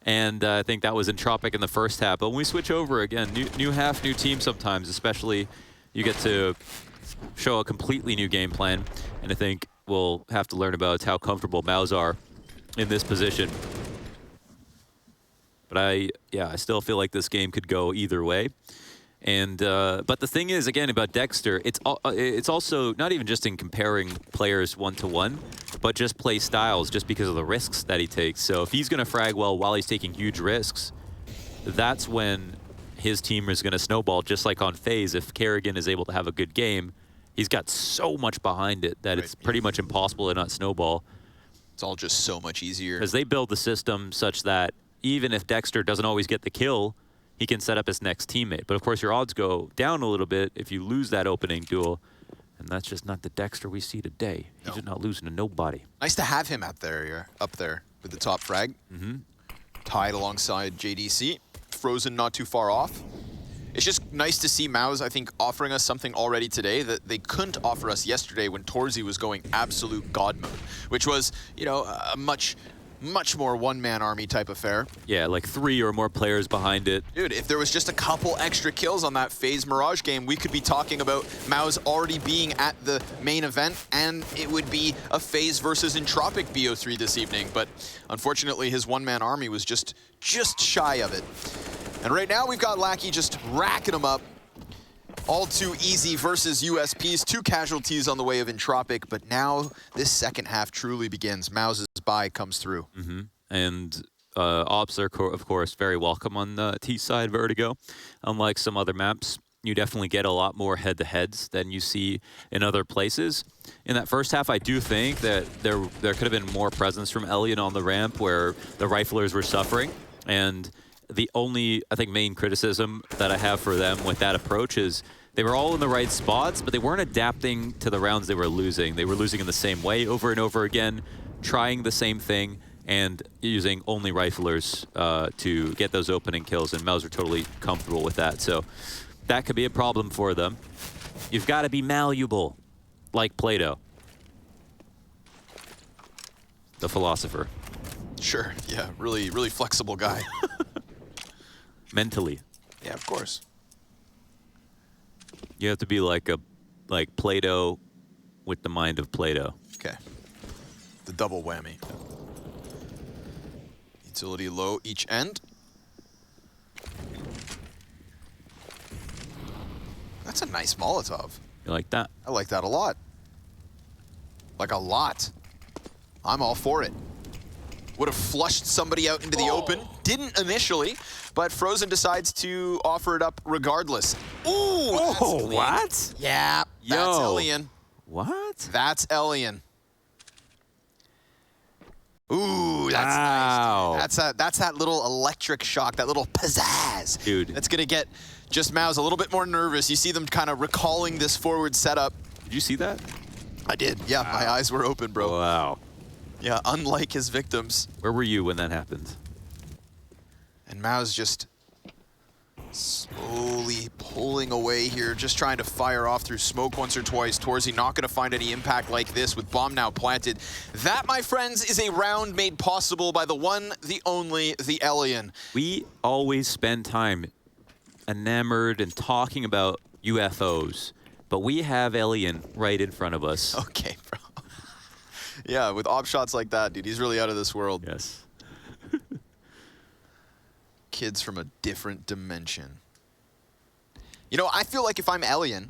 And I think that was Entropiq in the first half. But when we switch over again, new half, new team sometimes, especially you get to show a completely new game plan. And I think we'll have to learn about how comfortable MOUZ are in this position. But I still feel like this game could go either way. And but the thing is, again, about Dexter, it's also not even just in comparing players one-to-one, but just play styles, just because of the risks that he takes. So if he's going to frag well while he's taking huge risks, that's when his team is going to snowball, just like on FaZe. If Kerrigan is able to have a good game, he's got so much behind it that it's pretty much impossible to not snowball. It's all just so much easier. Because they build the system such that even if Dexter doesn't always get the kill, he can set up his next teammate. But of course, your odds go down a little bit if you lose that opening duel. And that's just not the Dexter we see today. He's No. just not losing to nobody. Nice to have him up there with the top frag. Tied alongside JDC. Frozen not too far off. It's just nice to see MOUZ, I think, offering us something already today that they couldn't offer us yesterday when Torzy was going absolute god mode, which was, you know, a much more one-man army type affair. Yeah, like 3 or more players behind it. Dude, if there was just a couple extra kills on that FaZe Mirage game, we could be talking about MOUZ already being at the main event, and it would be a FaZe versus Entropiq BO3 this evening. But unfortunately, his one-man army was just shy of it. And right now, we've got Lackey just racking them up. All too easy versus USPs. 2 casualties on the way of Entropiq, but now this second half truly begins. MOUZ's buy comes through. And ops are, of course, very welcome on the T side Vertigo. Unlike some other maps, you definitely get a lot more head-to-heads than you see in other places. In that first half, I do think that there could have been more presence from Elian on the ramp where the riflers were suffering. And the only, I think, main criticism that I have for them with that approach is they were all in the right spots, but they weren't adapting to the rounds they were losing. They were losing in the same way over and over again, trying the same thing, and using only riflers to get those opening kills, and MOUZ are totally comfortable with that. So that could be a problem for them. You've got to be malleable, like Plato, the philosopher. Sure, yeah, really flexible guy. Mentally. Yeah, of course. You have to be like Plato with the mind of Plato. Okay. The double whammy. Utility low each end. That's a nice Molotov. You like that? I like that a lot. Like a lot. I'm all for it. Would have flushed somebody out into the open. Didn't initially, but Frozen decides to offer it up regardless. Ooh! That's clean. What? Yeah, that's Yo. Elian. What? That's Elian. Ooh, that's Wow. nice. That's that little electric shock, that little pizzazz. Dude. That's gonna get just MOUZ a little bit more nervous. You see them kind of recalling this forward setup. Did you see that? I did. Yeah, my eyes were open, bro. Wow. Yeah, unlike his victims. Where were you when that happened? And MOUZ just slowly pulling away here, just trying to fire off through smoke once or twice. Torzy not going to find any impact like this with bomb now planted. That, my friends, is a round made possible by the one, the only, the Elian. We always spend time enamored and talking about UFOs, but we have Elian right in front of us. Okay, bro. Yeah, with op shots like that, dude, he's really out of this world. Yes. Kids from a different dimension. You know, I feel like if I'm Elian,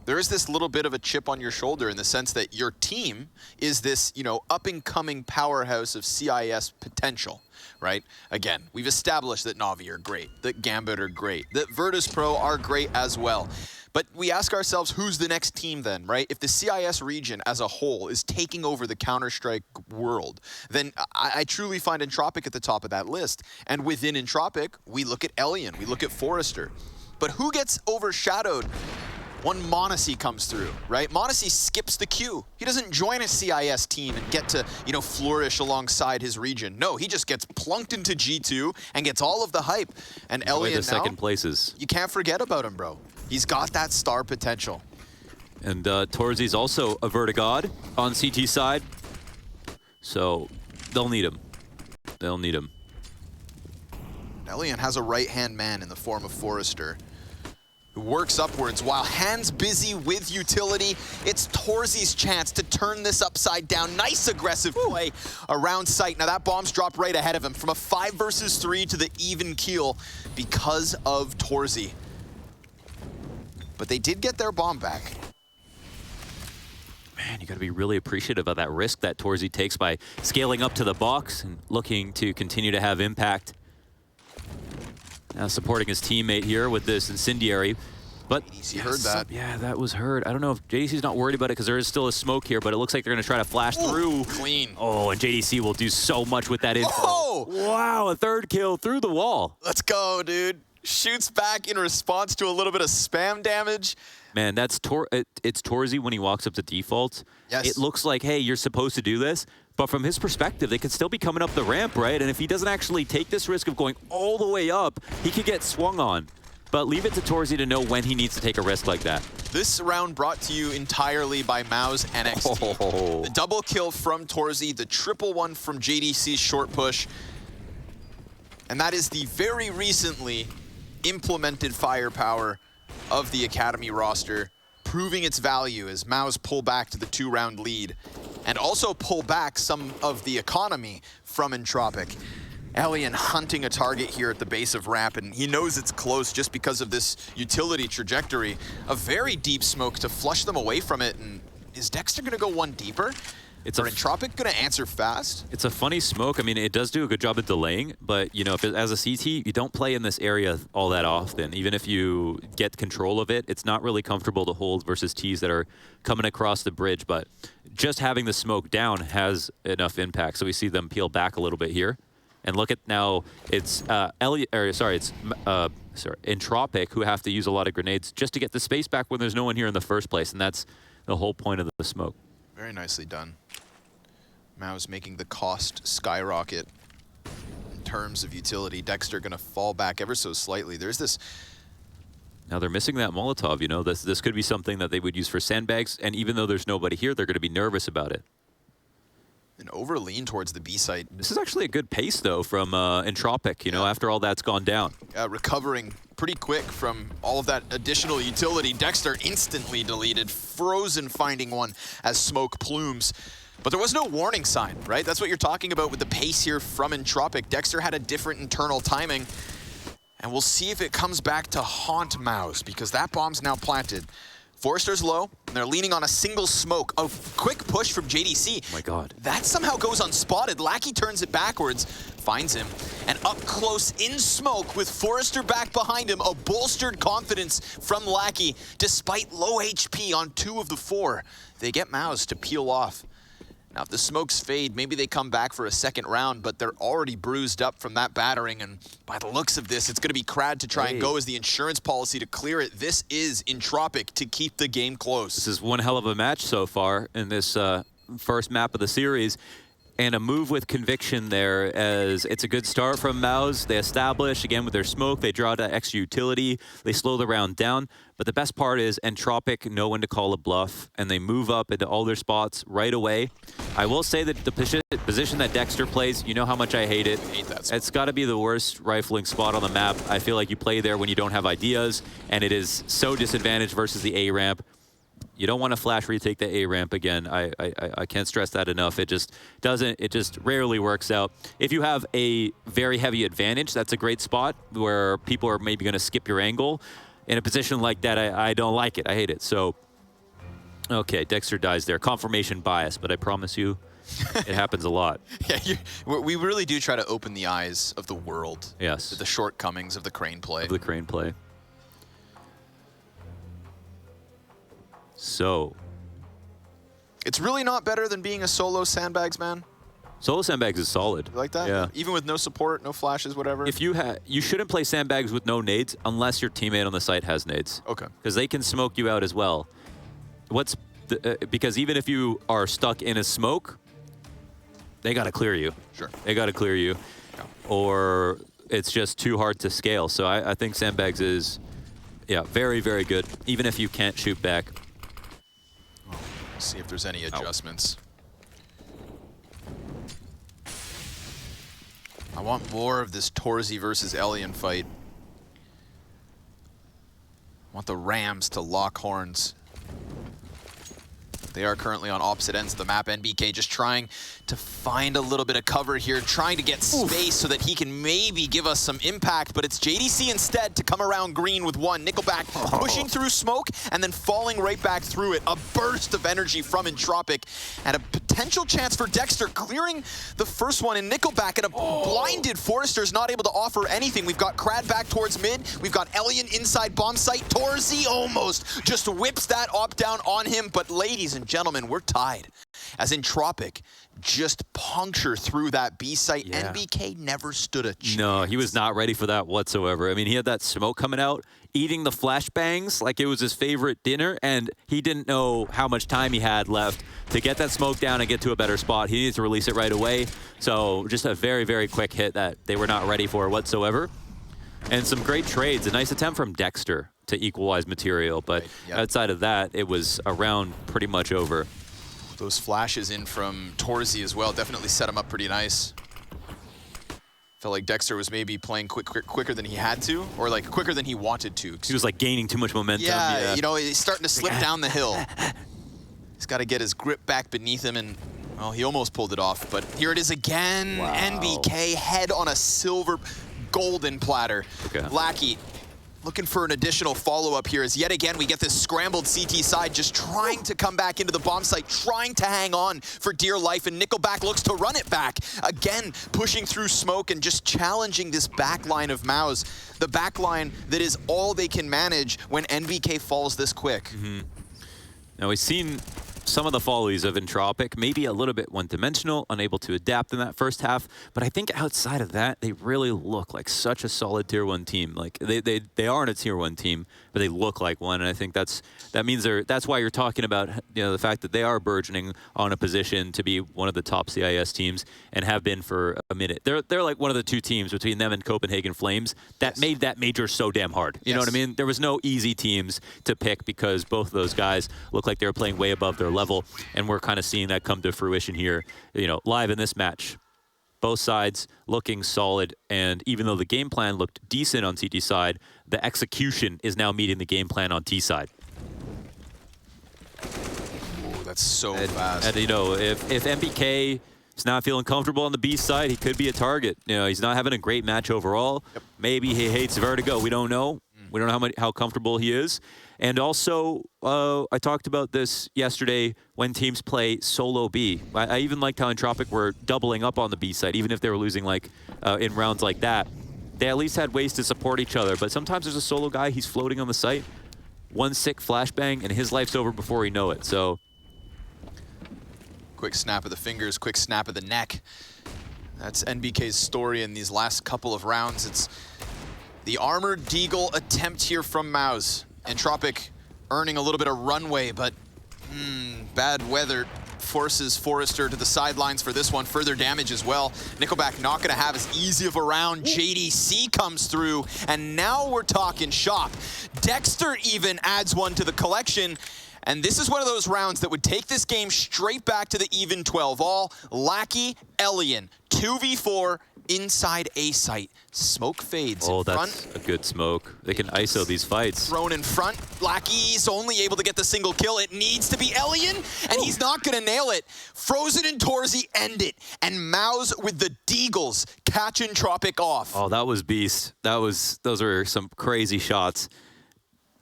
there is this little bit of a chip on your shoulder in the sense that your team is this, you know, up-and-coming powerhouse of CIS potential, right? Again, we've established that Na'Vi are great, that Gambit are great, that Virtus.pro are great as well. But we ask ourselves, who's the next team then, right? If the CIS region as a whole is taking over the Counter-Strike world, then I truly find Entropiq at the top of that list. And within Entropiq, we look at Elian, we look at Forrester. But who gets overshadowed when m0NESY comes through, right? m0NESY skips the queue. He doesn't join a CIS team and get to, you know, flourish alongside his region. No, he just gets plunked into G2 and gets all of the hype. And Elian the second places. You can't forget about him, bro. He's got that star potential. And Torzi's also a Vertigod on CT side. So they'll need him. They'll need him. Elian has a right-hand man in the form of Forrester, who works upwards while hands busy with utility. It's Torzi's chance to turn this upside down. Nice aggressive play around sight. Now that bomb's dropped right ahead of him from a 5 versus 3 to the even keel because of Torzy. But they did get their bomb back. Man, you got to be really appreciative of that risk that Torzi takes by scaling up to the box and looking to continue to have impact. Now supporting his teammate here with this incendiary. But JDC heard that. Yeah, that was heard. I don't know if JDC's not worried about it because there is still a smoke here, but it looks like they're going to try to flash through. Clean. Oh, and JDC will do so much with that info. Oh! Wow, a third kill through the wall. Let's go, dude. shoots back in response to a little bit of spam damage. Man, that's it's Torzy when he walks up to default. Yes. It looks like, hey, you're supposed to do this. But from his perspective, they could still be coming up the ramp, right? And if he doesn't actually take this risk of going all the way up, he could get swung on. But leave it to Torzy to know when he needs to take a risk like that. This round brought to you entirely by MOUZ NXT. Oh. The double kill from Torzy, the triple one from JDC's short push. And that is the very recently implemented firepower of the Academy roster, proving its value as MOUZ pull back to the 2-round lead and also pull back some of the economy from Entropiq. Elian hunting a target here at the base of ramp, and he knows it's close just because of this utility trajectory. A very deep smoke to flush them away from it, and is Dexter gonna go one deeper? Is Entropiq gonna answer fast? It's a funny smoke. I mean, it does do a good job of delaying, but you know, as a CT, you don't play in this area all that often. Even if you get control of it, it's not really comfortable to hold versus Ts that are coming across the bridge, but just having the smoke down has enough impact. So we see them peel back a little bit here. And look at now, it's Entropiq who have to use a lot of grenades just to get the space back when there's no one here in the first place, and that's the whole point of the smoke. Very nicely done. MOUZ making the cost skyrocket in terms of utility. Dexter gonna fall back ever so slightly. There's this. Now they're missing that Molotov, you know, this could be something that they would use for sandbags, and even though there's nobody here, they're gonna be nervous about it. An overlean towards the B site. This is actually a good pace, though, from Entropiq, you know, after all that's gone down. Recovering pretty quick from all of that additional utility. Dexter instantly deleted, frozen finding one as smoke plumes. But there was no warning sign, right? That's what you're talking about with the pace here from Entropiq. Dexter had a different internal timing. And we'll see if it comes back to haunt MOUZ, because that bomb's now planted. Forrester's low, and they're leaning on a single smoke. A quick push from JDC. Oh my God. That somehow goes unspotted. Lackey turns it backwards, finds him, and up close in smoke with Forrester back behind him. A bolstered confidence from Lackey, despite low HP on 2 of the 4. They get MOUZ to peel off. Now, if the smokes fade, maybe they come back for a second round, but they're already bruised up from that battering, and by the looks of this, it's going to be Crad to try and go as the insurance policy to clear it. This is Entropiq to keep the game close. This is one hell of a match so far in this first map of the series, and a move with conviction there, as it's a good start from MOUZ. They establish, again, with their smoke, they draw that extra utility, they slow the round down. But the best part is Entropiq know when to call a bluff, and they move up into all their spots right away. I will say that the position that Dexter plays, you know how much I hate it. I hate that spot. It's got to be the worst rifling spot on the map. I feel like you play there when you don't have ideas, and it is so disadvantaged versus the A ramp. You don't want to flash retake the A ramp again. I can't stress that enough. It just doesn't. It just rarely works out. If you have a very heavy advantage, that's a great spot where people are maybe going to skip your angle. In a position like that, I don't like it. I hate it. So, okay, Dexter dies there. Confirmation bias, but I promise you, it happens a lot. Yeah, we really do try to open the eyes of the world. Yes. To the shortcomings of the crane play. Of the crane play. So. It's really not better than being a solo sandbags, man. Solo sandbags is solid. You like that? Yeah. Even with no support, no flashes, whatever? If you shouldn't play sandbags with no nades unless your teammate on the site has nades. Okay. Because they can smoke you out as well. Because even if you are stuck in a smoke, they got to clear you. Sure. They got to clear you. Yeah. Or it's just too hard to scale. So I think sandbags is, yeah, very, very good, even if you can't shoot back. See if there's any adjustments. I want more of this Torzy versus Elian fight. I want the Rams to lock horns. They are currently on opposite ends of the map. NBK just trying to find a little bit of cover here, trying to get space so that he can maybe give us some impact, but it's JDC instead to come around green with one. Nickelback pushing through smoke and then falling right back through it. A burst of energy from Entropiq and a potential chance for Dexter clearing the first one in Nickelback, and a blinded Forrester's not able to offer anything. We've got Crad back towards mid. We've got Elian inside bomb site. Torzy almost just whips that op down on him, but ladies and gentlemen, we're tied. as Entropiq just puncture through that B site. Yeah. NBK never stood a chance. No, he was not ready for that whatsoever. I mean, he had that smoke coming out, eating the flashbangs like it was his favorite dinner, and he didn't know how much time he had left to get that smoke down and get to a better spot. He needed to release it right away. So just a very, very quick hit that they were not ready for whatsoever. And some great trades. A nice attempt from Dexter to equalize material, but Right, yep. outside of that, it was a round pretty much over. Those flashes in from Torzy as well definitely set him up pretty nice. Felt like Dexter was maybe playing quicker than he had to, or like quicker than he wanted to. He was like gaining too much momentum. Yeah, you know, he's starting to slip down the hill. He's got to get his grip back beneath him, and well, he almost pulled it off, but here it is again. Wow. NBK head on a silver golden platter. Okay. Lackey looking for an additional follow-up here as yet again we get this scrambled CT side just trying to come back into the bomb site, trying to hang on for dear life, and Nickelback looks to run it back. Again, pushing through smoke and just challenging this back line of MOUZ. The back line that is all they can manage when NBK falls this quick. Now we've seen some of the follies of Entropiq, maybe a little bit one-dimensional, unable to adapt in that first half, but I think outside of that, they really look like such a solid Tier 1 team. Like they aren't a Tier 1 team, but they look like one, and I think that's why you're talking about, you know, the fact that they are burgeoning on a position to be one of the top CIS teams and have been for a minute. They're like one of the two teams between them and Copenhagen Flames that made that major so damn hard. You know what I mean? There was no easy teams to pick because both of those guys look like they were playing way above their level, and we're kind of seeing that come to fruition here, you know, live in this match. Both sides looking solid, and even though the game plan looked decent on CT side, the execution is now meeting the game plan on T side. Ooh, that's so fast. And you know, if MBK is not feeling comfortable on the B side, he could be a target. You know, he's not having a great match overall. Maybe he hates Vertigo. We don't know. We don't know how comfortable he is. And also, I talked about this yesterday when teams play solo B. I even liked how Entropiq were doubling up on the B side, even if they were losing like in rounds like that. They at least had ways to support each other, but sometimes there's a solo guy, he's floating on the site, one sick flashbang, and his life's over before he know it, so. Quick snap of the fingers, quick snap of the neck. That's NBK's story in these last couple of rounds. It's the Armored Deagle attempt here from MOUZ. Entropiq earning a little bit of runway, but bad weather forces Forrester to the sidelines for this one. Further damage as well. Nickelback not going to have as easy of a round. JDC comes through, and now we're talking shop. Dexter even adds one to the collection. And this is one of those rounds that would take this game straight back to the even 12 all. Lackey, Elian, 2v4 inside A site. Smoke fades Oh, in that's front. a good smoke. They can ISO these fights. Thrown in front. Lackey's only able to get the single kill. It needs to be Elian, and he's not going to nail it. Frozen and Torzy end it. And MOUZ with the Deagles catch Entropiq off. Oh, that was beast. Those were some crazy shots.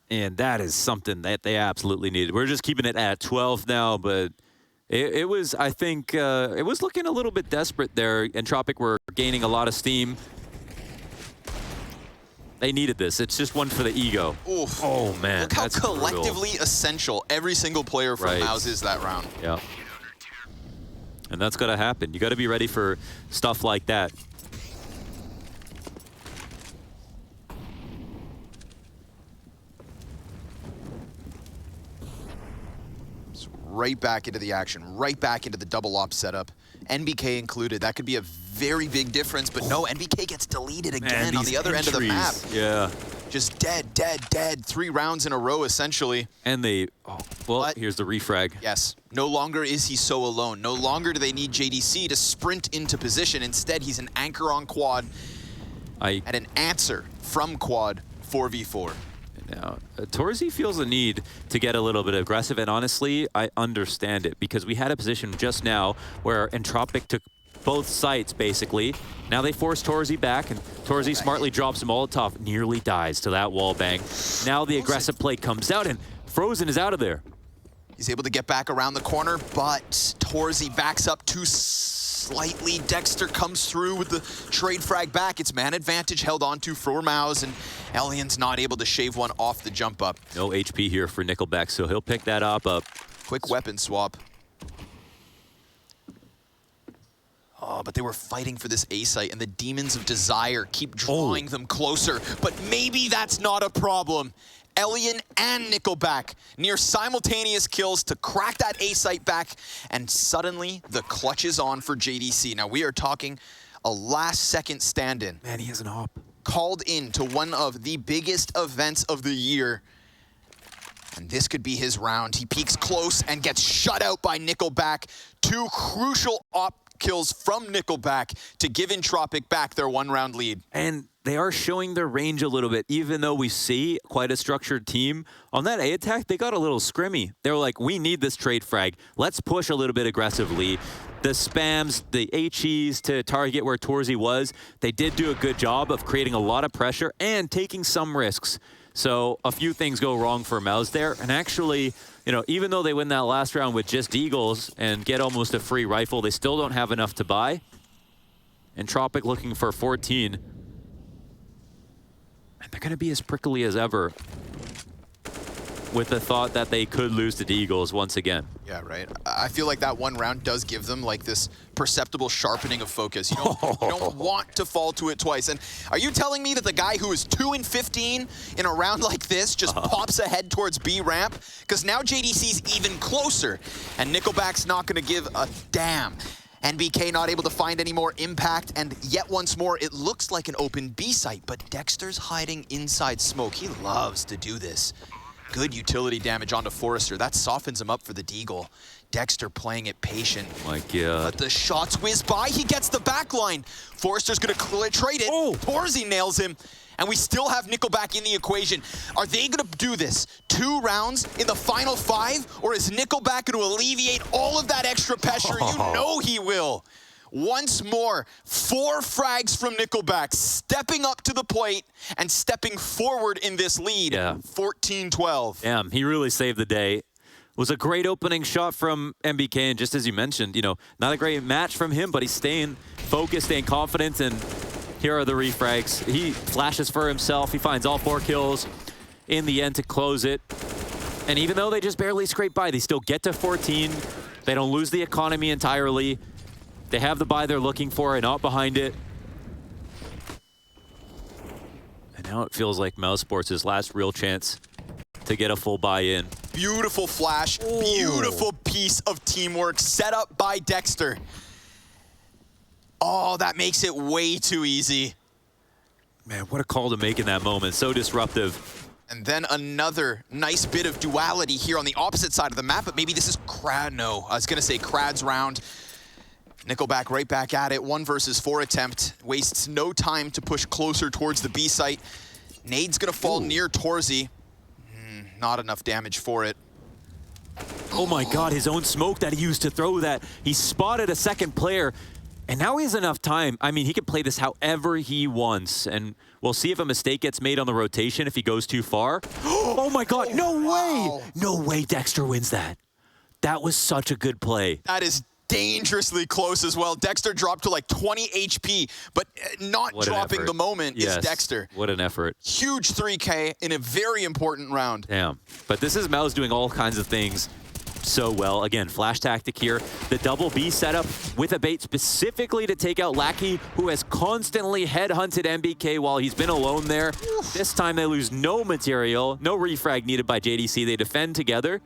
And that is something that they absolutely needed. We're just keeping it at 12 now, but it was, I think, it was looking a little bit desperate there. Entropiq were gaining a lot of steam. They needed this. It's just one for the ego. Oof. Oh, man. Look how that's brutal. collectively essential every single player from MOUZ is that round. Yeah. And that's got to happen. You got to be ready for stuff like that. Right back into the action, right back into the double op setup. NBK included. That could be a very big difference, but no, NBK gets deleted again on the other end of the map. Yeah. Just dead, dead, dead. 3 rounds in a row, essentially. And they, here's the refrag. Yes, no longer is he so alone. No longer do they need JDC to sprint into position. Instead, he's an anchor on quad and an answer from quad 4v4. Now, Torzy feels the need to get a little bit aggressive, and honestly, I understand it, because we had a position just now where Entropiq took both sites, basically. Now they force Torzy back, and Torzy smartly drops a Molotov, nearly dies to that wall bang. Now the aggressive play comes out, and Frozen is out of there. He's able to get back around the corner, but Torzy backs up too slightly. Dexter comes through with the trade frag back. It's man advantage held onto for MOUZ, and Elian's not able to shave one off the jump up. No HP here for Nickelback, so he'll pick that up. Quick weapon swap. Oh, but they were fighting for this A site, and the Demons of Desire keep drawing them closer. But maybe that's not a problem. Elian and Nickelback near simultaneous kills to crack that A site back, and suddenly the clutch is on for JDC. Now we are talking a last-second stand-in. Man, he has an op. Called in to one of the biggest events of the year. And this could be his round. He peeks close and gets shut out by Nickelback. 2 crucial op kills from Nickelback to give Entropiq back their 1-round lead. And they are showing their range a little bit, even though we see quite a structured team. On that A attack, they got a little scrimmy. They were like, we need this trade frag. Let's push a little bit aggressively. The spams, the HEs to target where Torzy was, they did do a good job of creating a lot of pressure and taking some risks. So a few things go wrong for MOUZ there. And actually, you know, even though they win that last round with just Eagles and get almost a free rifle, they still don't have enough to buy. Entropiq looking for 14. And they're going to be as prickly as ever with the thought that they could lose to the Eagles once again. Yeah, right. I feel like that 1 round does give them like this perceptible sharpening of focus. You don't want to fall to it twice. And are you telling me that the guy who is 2-15 in a round like this just pops ahead towards B ramp? Because now JDC's even closer, and Nickelback's not going to give a damn. NBK not able to find any more impact, and yet once more, it looks like an open B site, but Dexter's hiding inside smoke. He loves to do this. Good utility damage onto Forrester. That softens him up for the Deagle. Dexter playing it patient. My God. But the shots whiz by. He gets the backline. Forrester's going to trade it. Torzy nails him. And we still have Nickelback in the equation. Are they going to do this 2 rounds in the final 5? Or is Nickelback going to alleviate all of that extra pressure? You know he will. Once more, 4 frags from Nickelback, stepping up to the plate and stepping forward in this lead. Yeah. 14-12. Damn, he really saved the day. It was a great opening shot from MBK, and just as you mentioned, you know, not a great match from him, but he's staying focused, staying confident, and here are the refrags. He flashes for himself. He finds all 4 kills in the end to close it. And even though they just barely scrape by, they still get to 14. They don't lose the economy entirely. They have the buy they're looking for and out behind it. And now it feels like MOUZ Sports' last real chance to get a full buy-in. Beautiful flash, beautiful piece of teamwork set up by Dexter. Oh, that makes it way too easy. Man, what a call to make in that moment. So disruptive. And then another nice bit of duality here on the opposite side of the map, but maybe this is no, I was gonna say Krad's round. Nickelback right back at it, 1 versus 4 attempt. Wastes no time to push closer towards the B site. Nade's gonna fall near Torzy. Not enough damage for it. Oh my God, his own smoke that he used to throw that. He spotted a second player, and now he has enough time. I mean, he can play this however he wants, and we'll see if a mistake gets made on the rotation if he goes too far. Oh my God, no way! No way Dexter wins that. That was such a good play. That is dangerously close as well. Dexter dropped to like 20 HP, but not dropping the moment is Dexter. What an effort. Huge 3K in a very important round. Damn. But this is MOUZ doing all kinds of things so well. Again, flash tactic here. The double B setup with a bait specifically to take out Lackey, who has constantly headhunted MBK while he's been alone there. Oof. This time they lose no material, no refrag needed by JDC. They defend together,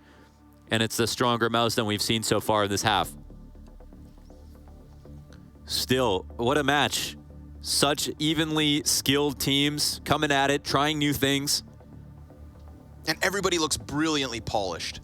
and it's the stronger MOUZ than we've seen so far in this half. Still, what a match. Such evenly skilled teams coming at it, trying new things. And everybody looks brilliantly polished.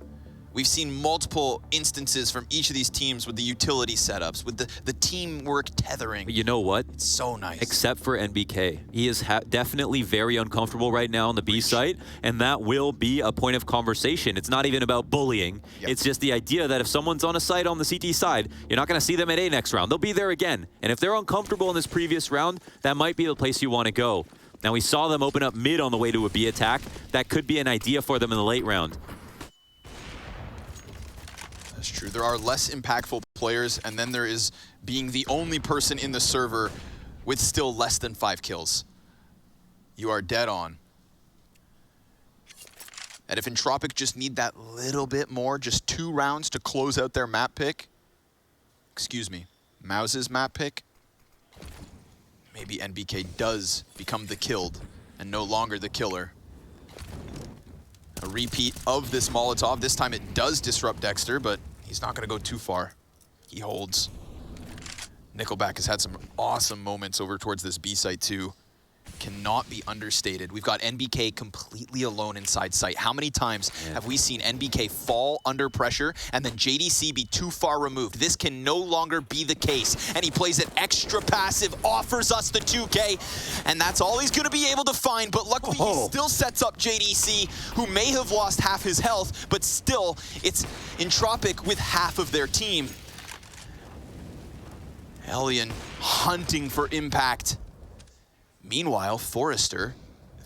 We've seen multiple instances from each of these teams with the utility setups, with the teamwork tethering. But you know what? It's so nice. Except for NBK. He is definitely very uncomfortable right now on the B site, and that will be a point of conversation. It's not even about bullying. Yep. It's just the idea that if someone's on a site on the CT side, you're not going to see them at A next round. They'll be there again. And if they're uncomfortable in this previous round, that might be the place you want to go. Now, we saw them open up mid on the way to a B attack. That could be an idea for them in the late round. That's true. There are less impactful players, and then there is being the only person in the server with still less than 5 kills. You are dead on. And if Entropiq just need that little bit more, just 2 rounds to close out their map pick, excuse me, MOUZ's map pick, maybe NBK does become the killed and no longer the killer. A repeat of this Molotov. This time it does disrupt Dexter, but he's not going to go too far. He holds. Nickelback has had some awesome moments over towards this B site too. Cannot be understated. We've got NBK completely alone inside sight. How many times have we seen NBK fall under pressure and then JDC be too far removed? This can no longer be the case. And he plays it extra passive, offers us the 2K, and that's all he's going to be able to find. But luckily, he still sets up JDC, who may have lost half his health, but still, it's Entropiq with half of their team. Hellion hunting for impact. Meanwhile, Forrester,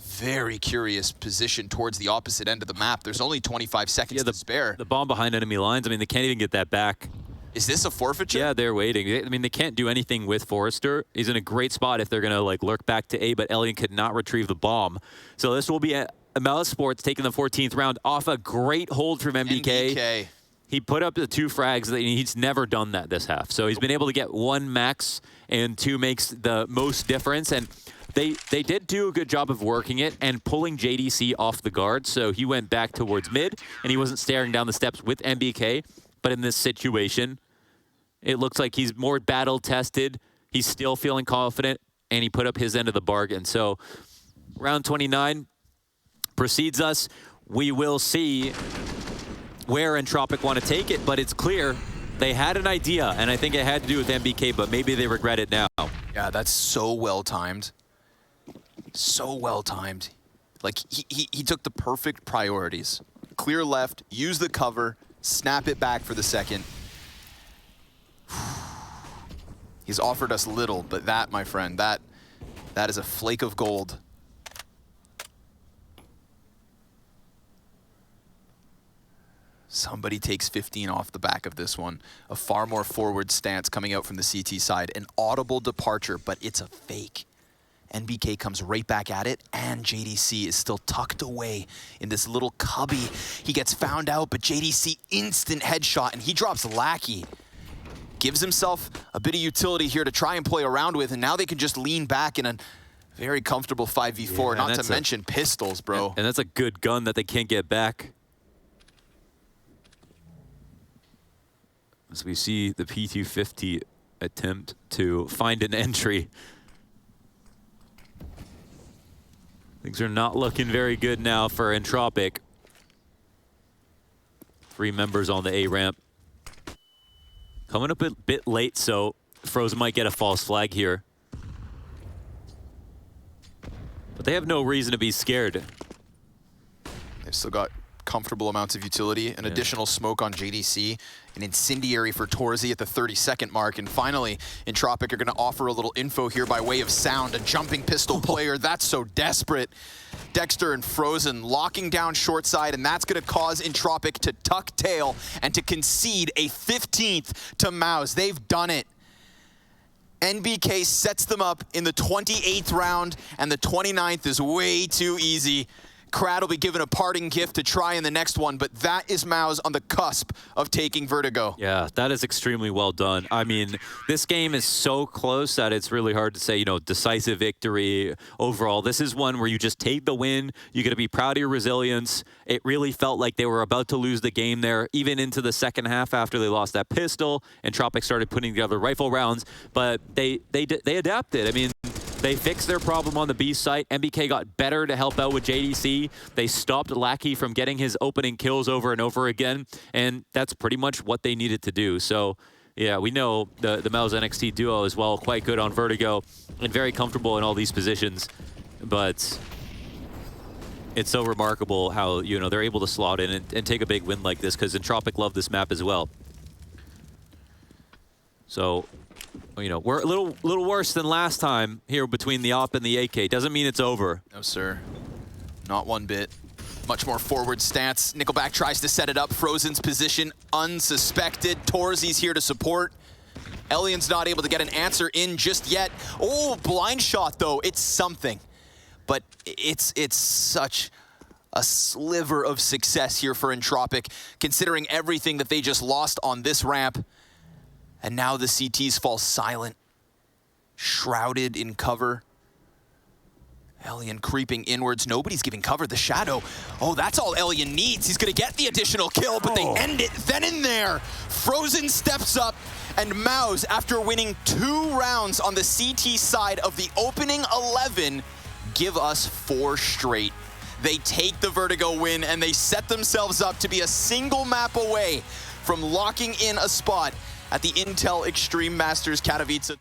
very curious position towards the opposite end of the map. There's only 25 seconds to spare. The bomb behind enemy lines, I mean, they can't even get that back. Is this a forfeiture? Yeah, they're waiting. I mean, they can't do anything with Forrester. He's in a great spot if they're going to like lurk back to A, but Elian could not retrieve the bomb. So this will be a MOUZ Sports taking the 14th round off a great hold from MBK. He put up the 2 frags. He's never done that this half. So he's been able to get 1 max and 2 makes the most difference. And they did do a good job of working it and pulling JDC off the guard. So he went back towards mid, and he wasn't staring down the steps with MBK. But in this situation, it looks like he's more battle-tested. He's still feeling confident, and he put up his end of the bargain. So round 29 precedes us. We will see where Entropiq want to take it, but it's clear they had an idea, and I think it had to do with MBK, but maybe they regret it now. Yeah, that's so well-timed. So well-timed. Like, he took the perfect priorities. Clear left, use the cover, snap it back for the second. He's offered us little, but that, my friend, that is a flake of gold. Somebody takes 15 off the back of this one. A far more forward stance coming out from the CT side. An audible departure, but it's a fake. NBK comes right back at it, and JDC is still tucked away in this little cubby. He gets found out, but JDC instant headshot, and he drops Lackey. Gives himself a bit of utility here to try and play around with, and now they can just lean back in a very comfortable 5v4, not to mention pistols, bro. And that's a good gun that they can't get back. As we see the P250 attempt to find an entry. Things are not looking very good now for Entropiq. 3 members on the A ramp. Coming up a bit late, so Frozen might get a false flag here. But they have no reason to be scared. They've still got comfortable amounts of utility, an additional smoke on JDC, an incendiary for Torzi at the 32nd mark, and finally, Entropiq are going to offer a little info here by way of sound. A jumping pistol player, that's so desperate. Dexter and Frozen locking down short side, and that's going to cause Entropiq to tuck tail and to concede a 15th to MOUZ. They've done it. NBK sets them up in the 28th round, and the 29th is way too easy. Krad will be given a parting gift to try in the next one, but that is MOUZ on the cusp of taking Vertigo. Yeah, that is extremely well done. I mean, this game is so close that it's really hard to say, you know, decisive victory overall. This is one where you just take the win. You got to be proud of your resilience. It really felt like they were about to lose the game there, even into the second half after they lost that pistol. Entropiq started putting together rifle rounds, but they adapted. I mean, they fixed their problem on the B site. MBK got better to help out with JDC. They stopped Lackey from getting his opening kills over and over again, and that's pretty much what they needed to do. So, yeah, we know the MOUZ NXT duo as well, quite good on Vertigo and very comfortable in all these positions. But it's so remarkable how, you know, they're able to slot in and take a big win like this, because Entropiq love this map as well. So, you know, we're a little worse than last time here between the AWP and the AK. Doesn't mean it's over. No, sir. Not one bit. Much more forward stance. Nickelback tries to set it up. Frozen's position unsuspected. Torzi's here to support. Elian's not able to get an answer in just yet. Oh, blind shot, though. It's something. But it's such a sliver of success here for Entropiq, considering everything that they just lost on this ramp. And now the CTs fall silent, shrouded in cover. Elian creeping inwards. Nobody's giving cover. The Shadow. Oh, that's all Elian needs. He's going to get the additional kill, but they end it then and there. Frozen steps up, and MOUZ, after winning 2 rounds on the CT side of the opening 11, give us 4 straight. They take the Vertigo win, and they set themselves up to be a single map away from locking in a spot at the Intel Extreme Masters Katowice.